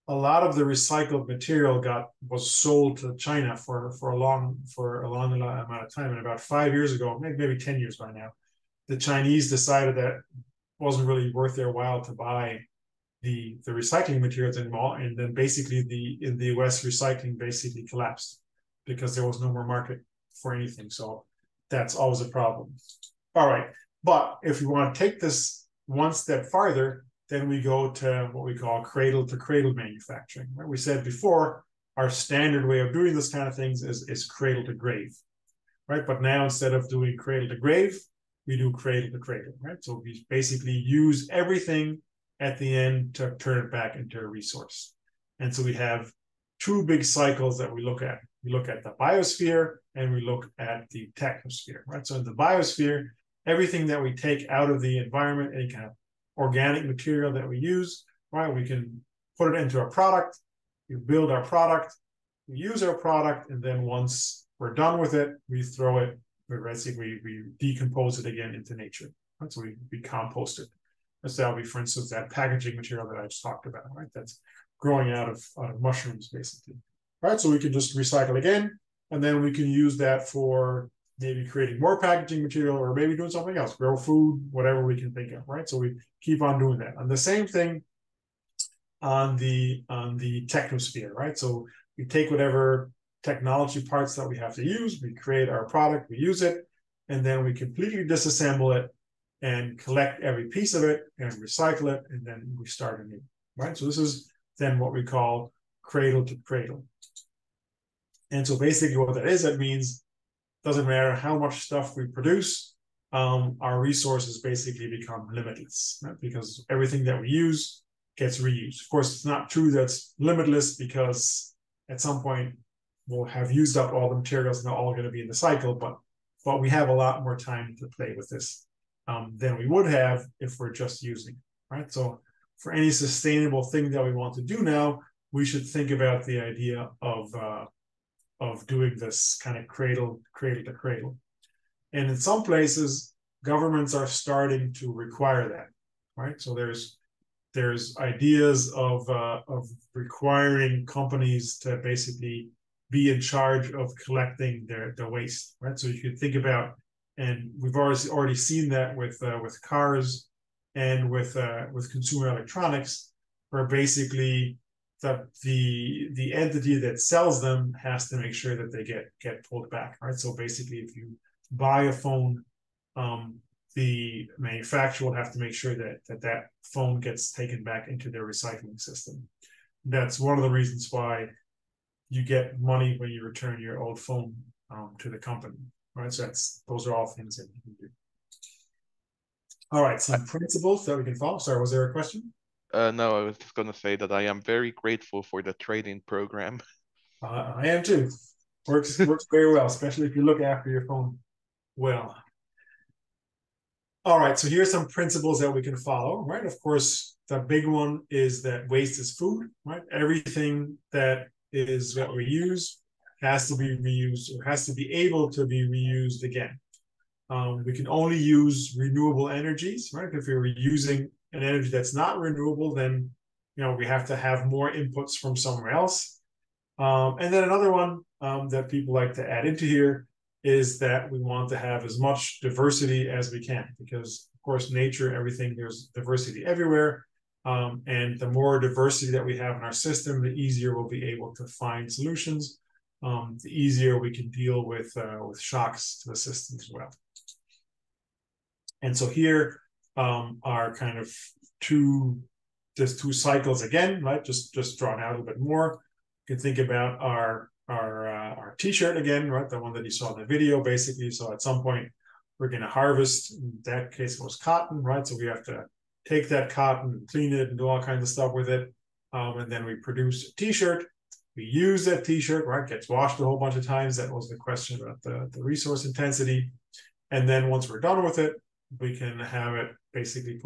lot of the recycled material was sold to China for a long amount of time. And about 5 years ago, maybe 10 years by now, the Chinese decided that wasn't really worth their while to buy the recycling materials anymore. And then basically in the US, recycling basically collapsed because there was no more market for anything. So that's always a problem. All right. But if we want to take this one step farther, then we go to what we call cradle to cradle manufacturing. Right? We said before, our standard way of doing this kind of things is cradle to grave, right? But now instead of doing cradle to grave, we do cradle to cradle, right? So we basically use everything at the end to turn it back into a resource. And so we have two big cycles that we look at. We look at the biosphere and we look at the technosphere, right? So in the biosphere, everything that we take out of the environment, any kind of organic material that we use, right? We can put it into a product, we build our product, we use our product, and then once we're done with it, we throw it, we decompose it again into nature. Right? So we compost it. So that would be, for instance, that packaging material that I just talked about, right? That's growing out of mushrooms, basically. Right? So we can just recycle again, and then we can use that for maybe creating more packaging material or maybe doing something else, grow food, whatever we can think of, right? So we keep on doing that. And the same thing on the technosphere, right? So we take whatever technology parts that we have to use, we create our product, we use it, and then we completely disassemble it and collect every piece of it and recycle it, and then we start anew, right? So this is then what we call cradle to cradle. And so basically what that is, that means it doesn't matter how much stuff we produce, our resources basically become limitless, right? Because everything that we use gets reused. Of course, it's not true that's limitless, because at some point we'll have used up all the materials and they're all going to be in the cycle, but we have a lot more time to play with this than we would have if we're just using, right? So for any sustainable thing that we want to do now, we should think about the idea of doing this kind of cradle to cradle. And in some places, governments are starting to require that, right? So there's ideas of requiring companies to basically be in charge of collecting their waste, right? So you can think about, and we've already seen that with cars and with consumer electronics, where basically the entity that sells them has to make sure that they get pulled back, right? So basically, if you buy a phone, the manufacturer will have to make sure that phone gets taken back into their recycling system. That's one of the reasons why you get money when you return your old phone to the company, right? So those are all things that you can do. All right, some principles that we can follow. Sorry, was there a question? No, I was just gonna say that I am very grateful for the training program. I am too. Works very well, especially if you look after your phone well. All right, so here's some principles that we can follow, right? Of course, the big one is that waste is food, right? Everything that we use has to be reused, or has to be able to be reused again. We can only use renewable energies, right? If you're using an energy that's not renewable, then we have to have more inputs from somewhere else. And then another one that people like to add into here is that we want to have as much diversity as we can, because of course nature, everything, there's diversity everywhere. And the more diversity that we have in our system, the easier we'll be able to find solutions. The easier we can deal with shocks to the system as well. And so here are kind of two cycles again, right? Just drawn out a little bit more. You can think about our t-shirt again, right? The one that you saw in the video, basically. So at some point we're going to harvest. In that case, it was cotton, right? So we have to take that cotton and clean it and do all kinds of stuff with it. And then we produce a t-shirt. We use that t-shirt, right? Gets washed a whole bunch of times. That was the question about the resource intensity. And then once we're done with it, we can have it basically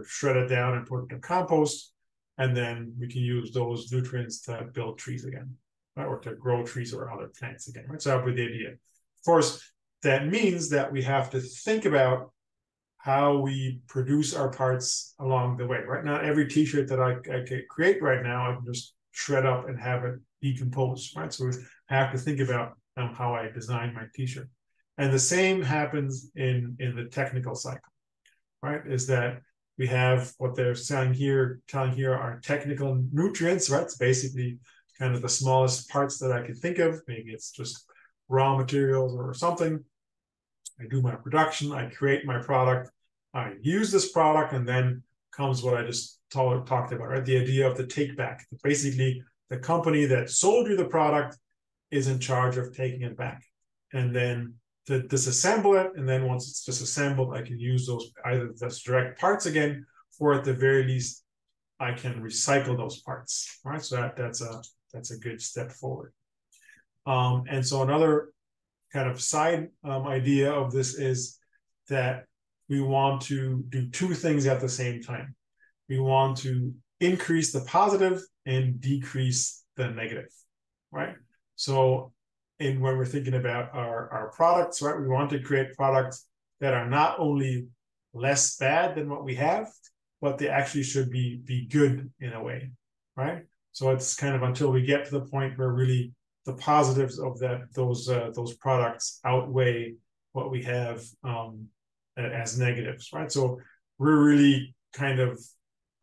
shred it down and put it in compost. And then we can use those nutrients to build trees again, right? Or to grow trees or other plants again, right? So that would be the idea. Of course, that means that we have to think about how we produce our parts along the way, right? Not every t-shirt that I can create right now, I can just shred up and have it decompose, right? So I have to think about how I design my t-shirt. And the same happens in the technical cycle, right? Is that We have what they're telling here are technical nutrients, right? It's basically kind of the smallest parts that I can think of. Maybe it's just raw materials or something. I do my production, I create my product, I use this product, and then comes what I just talked about, right? The idea of the take back. Basically, the company that sold you the product is in charge of taking it back. And then to disassemble it, and then once it's disassembled, I can use those either as direct parts again, or at the very least, I can recycle those parts. Right, so that's a good step forward. And so another kind of side idea of this is that we want to do two things at the same time. We want to increase the positive and decrease the negative, right? So when we're thinking about our products, right, we want to create products that are not only less bad than what we have, but they actually should be good in a way, right? So it's kind of until we get to the point where really the positives of those products outweigh what we have as negatives, right? So we're really kind of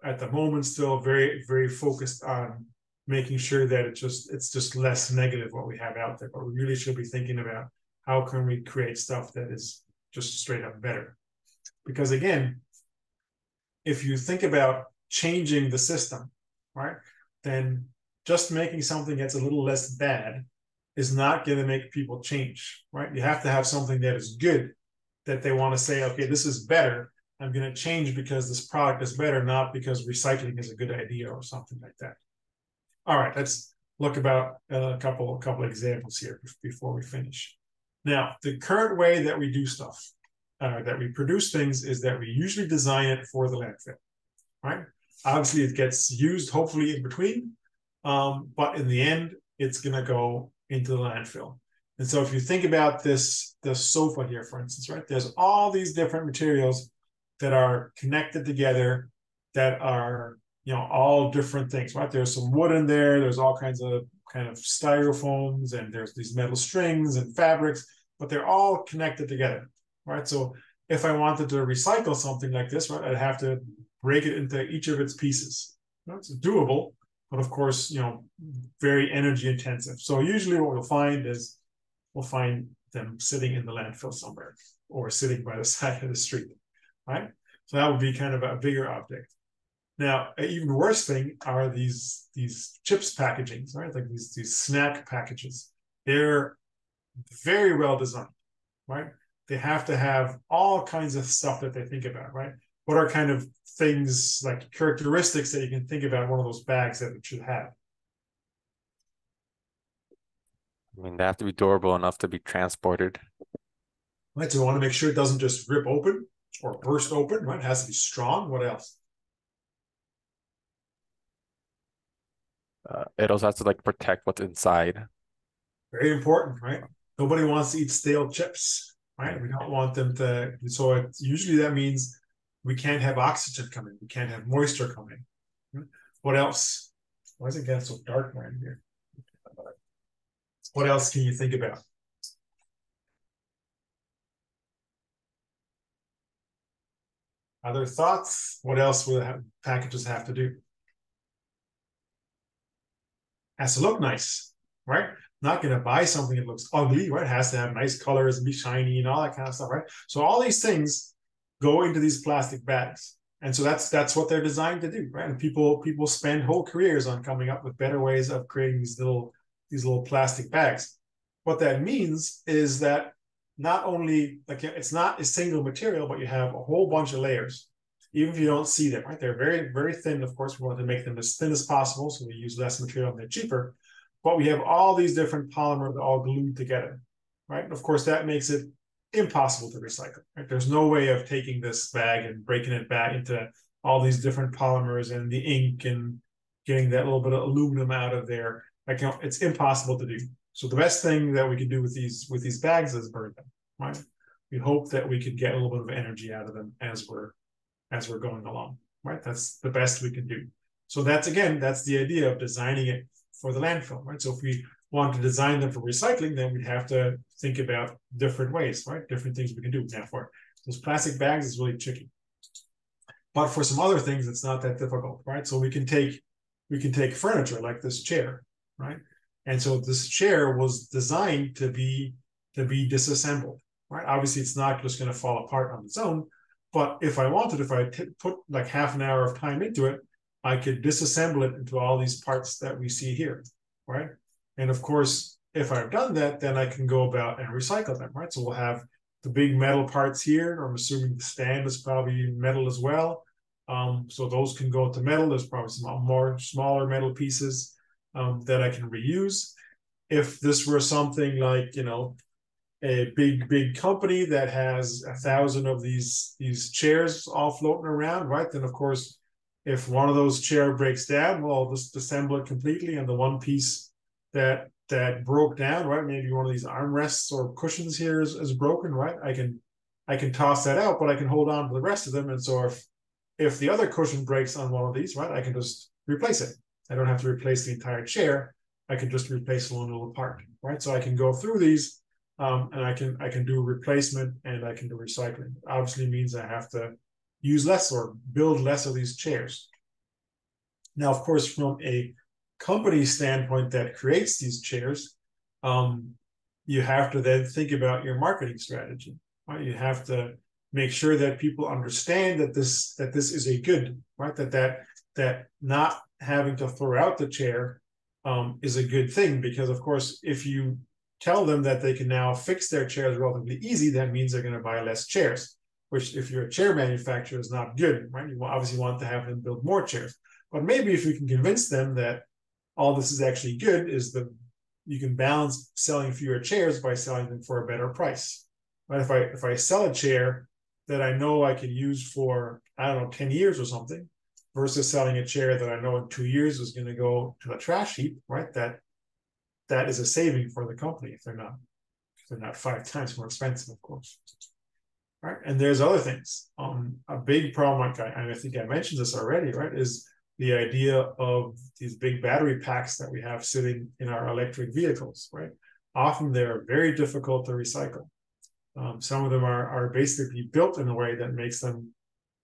at the moment still very, very focused on making sure that it's just less negative what we have out there. But we really should be thinking about how can we create stuff that is just straight up better. Because again, if you think about changing the system, right, then just making something that's a little less bad is not going to make people change, right? You have to have something that is good, that they want to say, okay, this is better. I'm going to change because this product is better, not because recycling is a good idea or something like that. All right, let's look about a couple examples here before we finish. Now, the current way that we do stuff, that we produce things, is that we usually design it for the landfill, right? Obviously, it gets used hopefully in between, but in the end, it's going to go into the landfill. And so if you think about the sofa here, for instance, right, there's all these different materials that are connected together that are, all different things, right? There's some wood in there, there's all kinds of kind of styrofoams, and there's these metal strings and fabrics, but they're all connected together, right? So if I wanted to recycle something like this, right, I'd have to break it into each of its pieces. It's doable, but of course, very energy intensive. So usually what we'll find is we'll find them sitting in the landfill somewhere or sitting by the side of the street, right? So that would be kind of a bigger object. Now, an even worse thing are these chips packagings, right? Like these snack packages. They're very well designed, right? They have to have all kinds of stuff that they think about, right? What are kind of things, like characteristics that you can think about one of those bags that it should have? I mean, they have to be durable enough to be transported. Right, so we want to make sure it doesn't just rip open or burst open, right? It has to be strong. What else? It also has to like protect what's inside. Very important, right? Nobody wants to eat stale chips, right? We don't want them to. So usually that means we can't have oxygen coming. We can't have moisture coming. What else? Why is it getting so dark right here? What else can you think about? Other thoughts? What else will packages have to do? Has to look nice, right? Not going to buy something that looks ugly, right? It has to have nice colors and be shiny and all that kind of stuff, right? So all these things go into these plastic bags. And so that's what they're designed to do, right? And people spend whole careers on coming up with better ways of creating these little plastic bags. What that means is that not only, like, it's not a single material, but you have a whole bunch of layers, even if you don't see them, right? They're very, very thin. Of course, we want to make them as thin as possible, so we use less material and they're cheaper. But we have all these different polymers all glued together, right? And of course, that makes it impossible to recycle, right? There's no way of taking this bag and breaking it back into all these different polymers and the ink and getting that little bit of aluminum out of there. Like, it's impossible to do. So the best thing that we can do with these bags is burn them, right? We hope that we can get a little bit of energy out of them as we're going along, right? That's the best we can do. So that's the idea of designing it for the landfill, right? So if we want to design them for recycling, then we'd have to think about different ways, right? Different things we can do. Now, for those plastic bags is really tricky. But for some other things, it's not that difficult, right? So we can take furniture like this chair, right? And so this chair was designed to be disassembled, right? Obviously, it's not just going to fall apart on its own. But if I wanted, if I put like half an hour of time into it, I could disassemble it into all these parts that we see here, right? And of course, if I've done that, then I can go about and recycle them, right? So we'll have the big metal parts here. I'm assuming the stand is probably metal as well. So those can go to metal. There's probably some more smaller metal pieces that I can reuse. If this were something like, a big company that has 1,000 of these chairs all floating around, right? Then of course, if one of those chairs breaks down, well, I'll just assemble it completely, and the one piece that broke down, right? Maybe one of these armrests or cushions here is broken, right? I can toss that out, but I can hold on to the rest of them. And so if the other cushion breaks on one of these, right, I can just replace it. I don't have to replace the entire chair. I can just replace one little part, right? So I can go through these, and I can do replacement and I can do recycling. It obviously means I have to use less or build less of these chairs. Now, of course, from a company standpoint that creates these chairs, you have to then think about your marketing strategy, right? You have to make sure that people understand that this is a good, right? That not having to throw out the chair is a good thing, because of course, if you tell them that they can now fix their chairs relatively easy, that means they're going to buy less chairs, which if you're a chair manufacturer is not good, right? You obviously want to have them build more chairs. But maybe if you can convince them that all this is actually good, is you can balance selling fewer chairs by selling them for a better price. Right? If I sell a chair that I know I can use for, I don't know, 10 years or something, versus selling a chair that I know in 2 years is going to go to the trash heap, right? That is a saving for the company if they're not 5 times more expensive, of course. Right? And there's other things. A big problem, like I think I mentioned this already, right, is the idea of these big battery packs that we have sitting in our electric vehicles, right? Often they're very difficult to recycle. Some of them are basically built in a way that makes them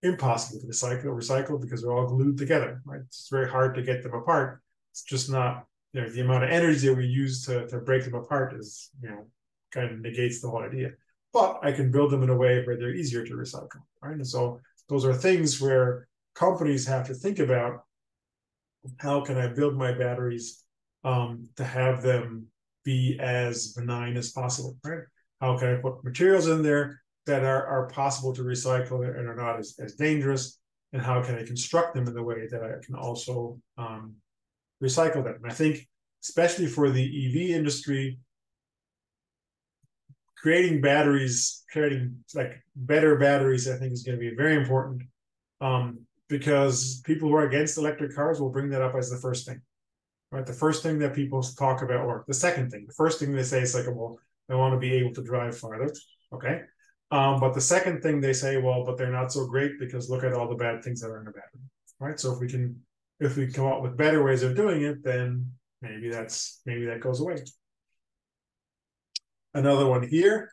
impossible to recycle because they're all glued together, right? It's very hard to get them apart. It's just not, the amount of energy that we use to break them apart is, kind of negates the whole idea. But I can build them in a way where they're easier to recycle, right? And so those are things where companies have to think about, how can I build my batteries to have them be as benign as possible, right? How can I put materials in there that are possible to recycle and are not as dangerous? And how can I construct them in the way that I can also recycle them? And I think, especially for the EV industry, creating like better batteries, I think is going to be very important, because people who are against electric cars will bring that up as the first thing, right? The first thing that people talk about, or the second thing, the first thing they say is like, well, I want to be able to drive farther, okay? But the second thing they say, well, but they're not so great because look at all the bad things that are in the battery, right? So if we come up with better ways of doing it, then maybe that goes away. Another one here,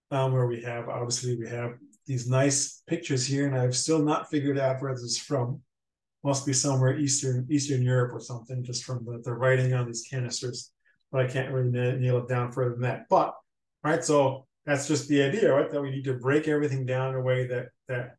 where we have these nice pictures here, and I've still not figured out where this is from. Must be somewhere Eastern Europe or something, just from the writing on these canisters. But I can't really nail it down further than that. But right, so that's just the idea, right? That we need to break everything down in a way that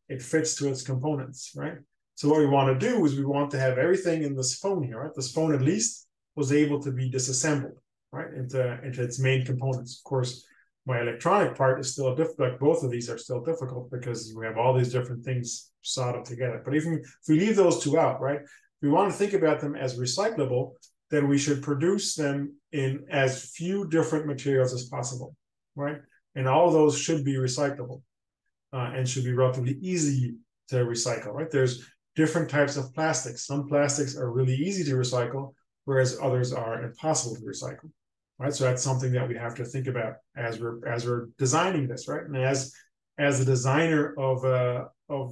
it fits to its components, right? So what we want to do is we want to have everything in this phone here, right? This phone at least was able to be disassembled, right, into its main components. Of course, my electronic part is still difficult. Like both of these are still difficult because we have all these different things soldered together. But even if we leave those two out, right, we want to think about them as recyclable, then we should produce them in as few different materials as possible, right? And all of those should be recyclable and should be relatively easy to recycle, right? There's different types of plastics. Some plastics are really easy to recycle, whereas others are impossible to recycle. Right, so that's something that we have to think about as we're designing this, right? And as a designer of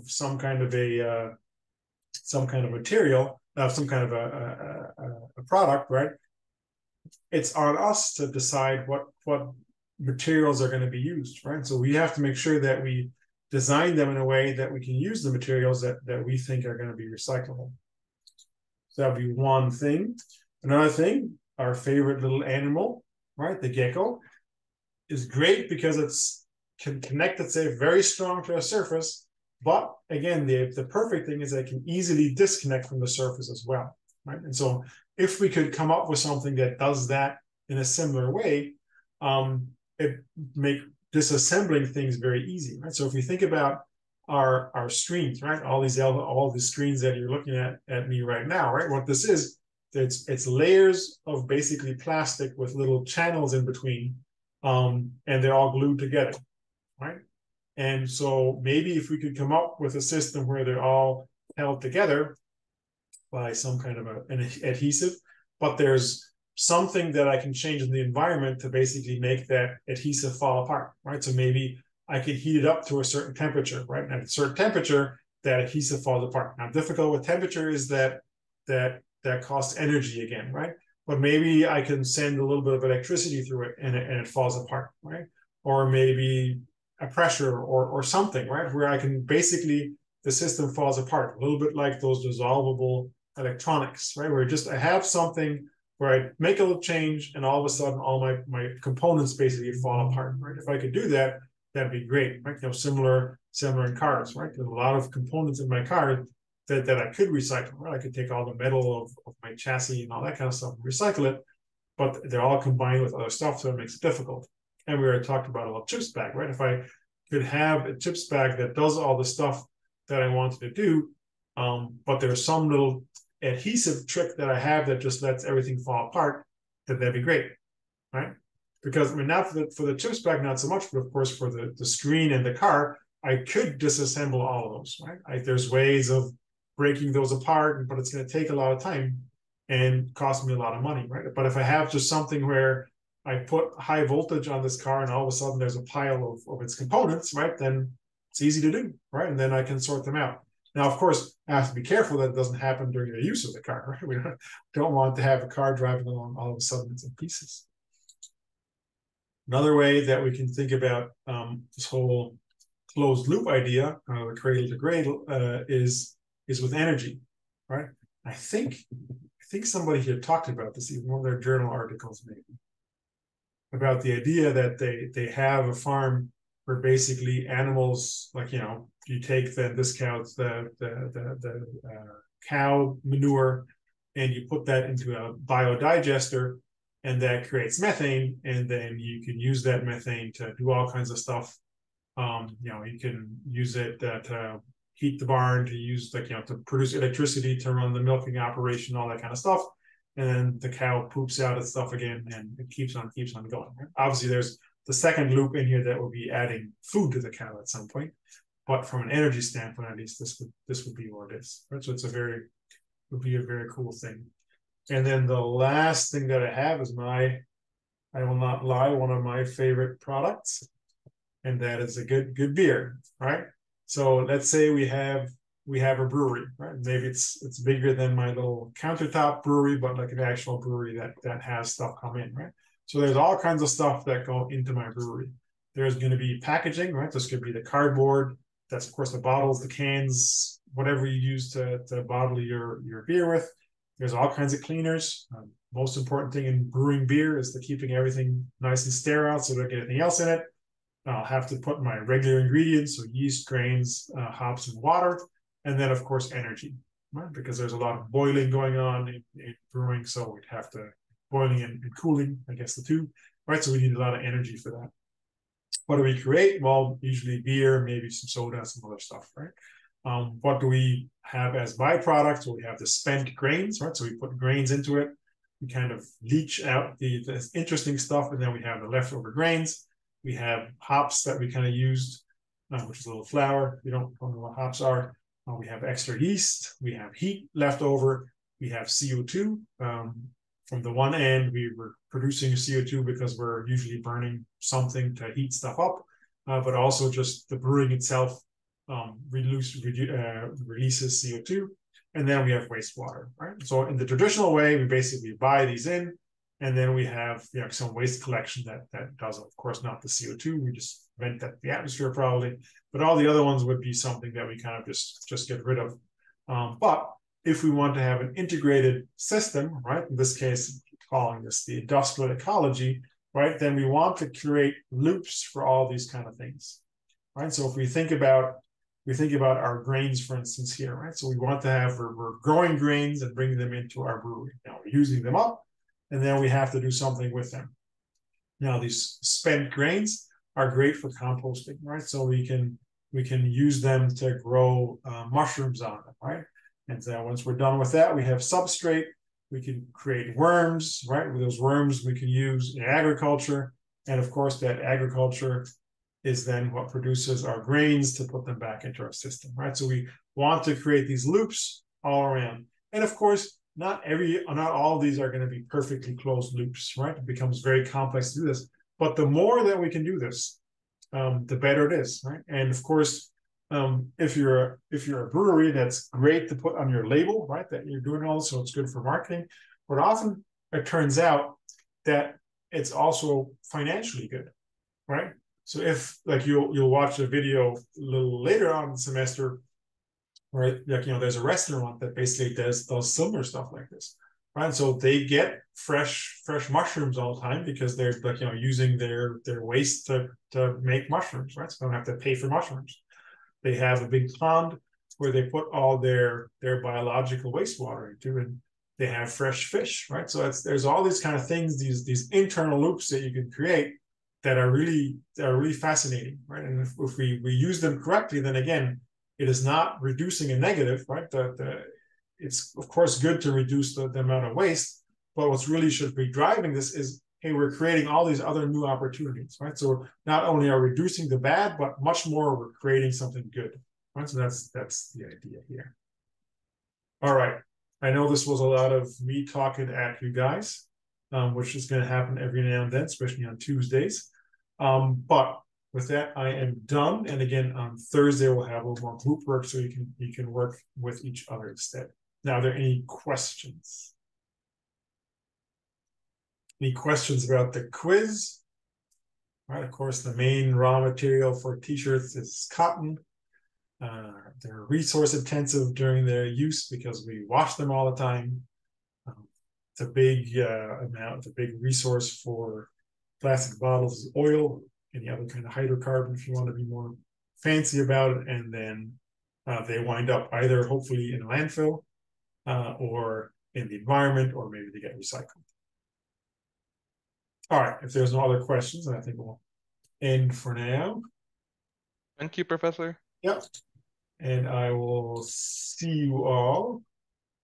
some kind of material, some kind of a product, right? It's on us to decide what materials are going to be used, right? So we have to make sure that we design them in a way that we can use the materials that we think are going to be recyclable. So that would be one thing. Another thing, our favorite little animal, right, the gecko, is great because it's can connect itself very strong to a surface. But again, the perfect thing is that it can easily disconnect from the surface as well, right? And so if we could come up with something that does that in a similar way, it make disassembling things very easy, right? So if we think about our screens, right, all the screens that you're looking at me right now, right? What this is, it's layers of basically plastic with little channels in between, and they're all glued together, right? And so maybe if we could come up with a system where they're all held together by some kind of an adhesive, but there's something that I can change in the environment to basically make that adhesive fall apart, right? So maybe I could heat it up to a certain temperature, right? And at a certain temperature, that adhesive falls apart. Now, difficult with temperature is that costs energy again, right? But maybe I can send a little bit of electricity through it and it falls apart, right? Or maybe a pressure or something, right? Where I can basically, the system falls apart, a little bit like those dissolvable electronics, right? Where just I have something where I make a little change and all of a sudden all my components basically fall apart, right? If I could do that, that'd be great, right? You know, similar in cars, right? There's a lot of components in my car that I could recycle, right? I could take all the metal of my chassis and all that kind of stuff and recycle it, but they're all combined with other stuff, so it makes it difficult. And we already talked about a chips bag, right? If I could have a chips bag that does all the stuff that I wanted to do, but there's some little adhesive trick that I have that just lets everything fall apart, that'd be great, right? Because I mean, not for the chips bag, not so much, but of course for the screen and the car, I could disassemble all of those, right? There's ways of breaking those apart, but it's going to take a lot of time and cost me a lot of money, right? But if I have just something where I put high voltage on this car and all of a sudden there's a pile of its components, right? Then it's easy to do, right? And then I can sort them out. Now, of course, I have to be careful that it doesn't happen during the use of the car, right? We don't want to have a car driving along all of a sudden it's in pieces. Another way that we can think about this whole closed loop idea, the cradle to cradle, is with energy, right? I think somebody here talked about this, even one of their journal articles maybe, about the idea that they have a farm where basically animals, like, you know, you take this cow's the cow manure and you put that into a biodigester and that creates methane, and then you can use that methane to do all kinds of stuff. You know, you can use it to heat the barn, to use, like, you know, to produce electricity to run the milking operation, all that kind of stuff. And then the cow poops out its stuff again, and it keeps on going. Obviously, there's the second loop in here that will be adding food to the cow at some point. But from an energy standpoint, at least this would be what it is. Right? So would be a very cool thing. And then the last thing that I have is I will not lie, one of my favorite products, and that is a good beer, right? So let's say we have a brewery, right? Maybe it's bigger than my little countertop brewery, but like an actual brewery that has stuff come in, right? So there's all kinds of stuff that go into my brewery. There's going to be packaging, right? This could be the cardboard. That's of course the bottles, the cans, whatever you use to bottle your beer with. There's all kinds of cleaners. Most important thing in brewing beer is to keeping everything nice and sterile so don't get anything else in it. I'll have to put my regular ingredients, so yeast, grains, hops, and water. And then, of course, energy, right? Because there's a lot of boiling going on in brewing, so we'd have to boiling and cooling, I guess the two, right? So we need a lot of energy for that. What do we create? Well, usually beer, maybe some soda, some other stuff, right? What do we have as byproducts? Well, we have the spent grains, right? So we put grains into it. We kind of leach out the interesting stuff, and then we have the leftover grains. We have hops that we kind of used, which is a little flour. We don't know what hops are. We have extra yeast. We have heat left over. We have CO2. From the one end, we were producing CO2 because we're usually burning something to heat stuff up, but also just the brewing itself releases CO2. And then we have wastewater, right? So in the traditional way, we basically buy these in. And then we have some waste collection that does, of course, not the CO2. We just vent that the atmosphere probably, but all the other ones would be something that we kind of just get rid of. But if we want to have an integrated system, right? In this case, calling this the industrial ecology, right? Then we want to create loops for all these kind of things, right? So if we think about our grains, for instance, here, right? So we want to have we're growing grains and bringing them into our brewery. Now we're using them up, and then we have to do something with them. Now these spent grains are great for composting, right? So we can use them to grow mushrooms on them, right? And then once we're done with that, we have substrate. We can create worms, right? With those worms, we can use in agriculture, and of course, that agriculture is then what produces our grains to put them back into our system, right? So we want to create these loops all around, and of course, not all of these are going to be perfectly closed loops, right? It becomes very complex to do this, but the more that we can do this, the better it is, right? And of course, if you're a brewery, that's great to put on your label, right? That you're doing all this, so it's good for marketing. But often it turns out that it's also financially good, right? So if you'll watch a video a little later on in the semester, right? There's a restaurant that basically does similar stuff like this, right? So they get fresh mushrooms all the time because they're using their waste to make mushrooms, right? So they don't have to pay for mushrooms. They have a big pond where they put all their biological wastewater into, and they have fresh fish, right? So there's all these kind of things, these internal loops that you can create that are really fascinating, right? And if we use them correctly, then again, it is not reducing a negative, right? It's of course good to reduce the amount of waste, but what's really should be driving this is, hey, we're creating all these other new opportunities, right? So not only are we reducing the bad, but much more we're creating something good, right? So that's the idea here. All right, I know this was a lot of me talking at you guys, which is going to happen every now and then, especially on Tuesdays. But with that, I am done. And again, on Thursday we'll have a little more group work, so you can work with each other instead. Now, are there any questions? Any questions about the quiz? Right, of course, the main raw material for t-shirts is cotton. They're resource intensive during their use because we wash them all the time. It's a big a big resource for plastic bottles is oil, any other kind of hydrocarbon if you want to be more fancy about it. And then they wind up either hopefully in a landfill or in the environment, or maybe they get recycled. All right, if there's no other questions, I think we'll end for now. Thank you, Professor. Yep. And I will see you all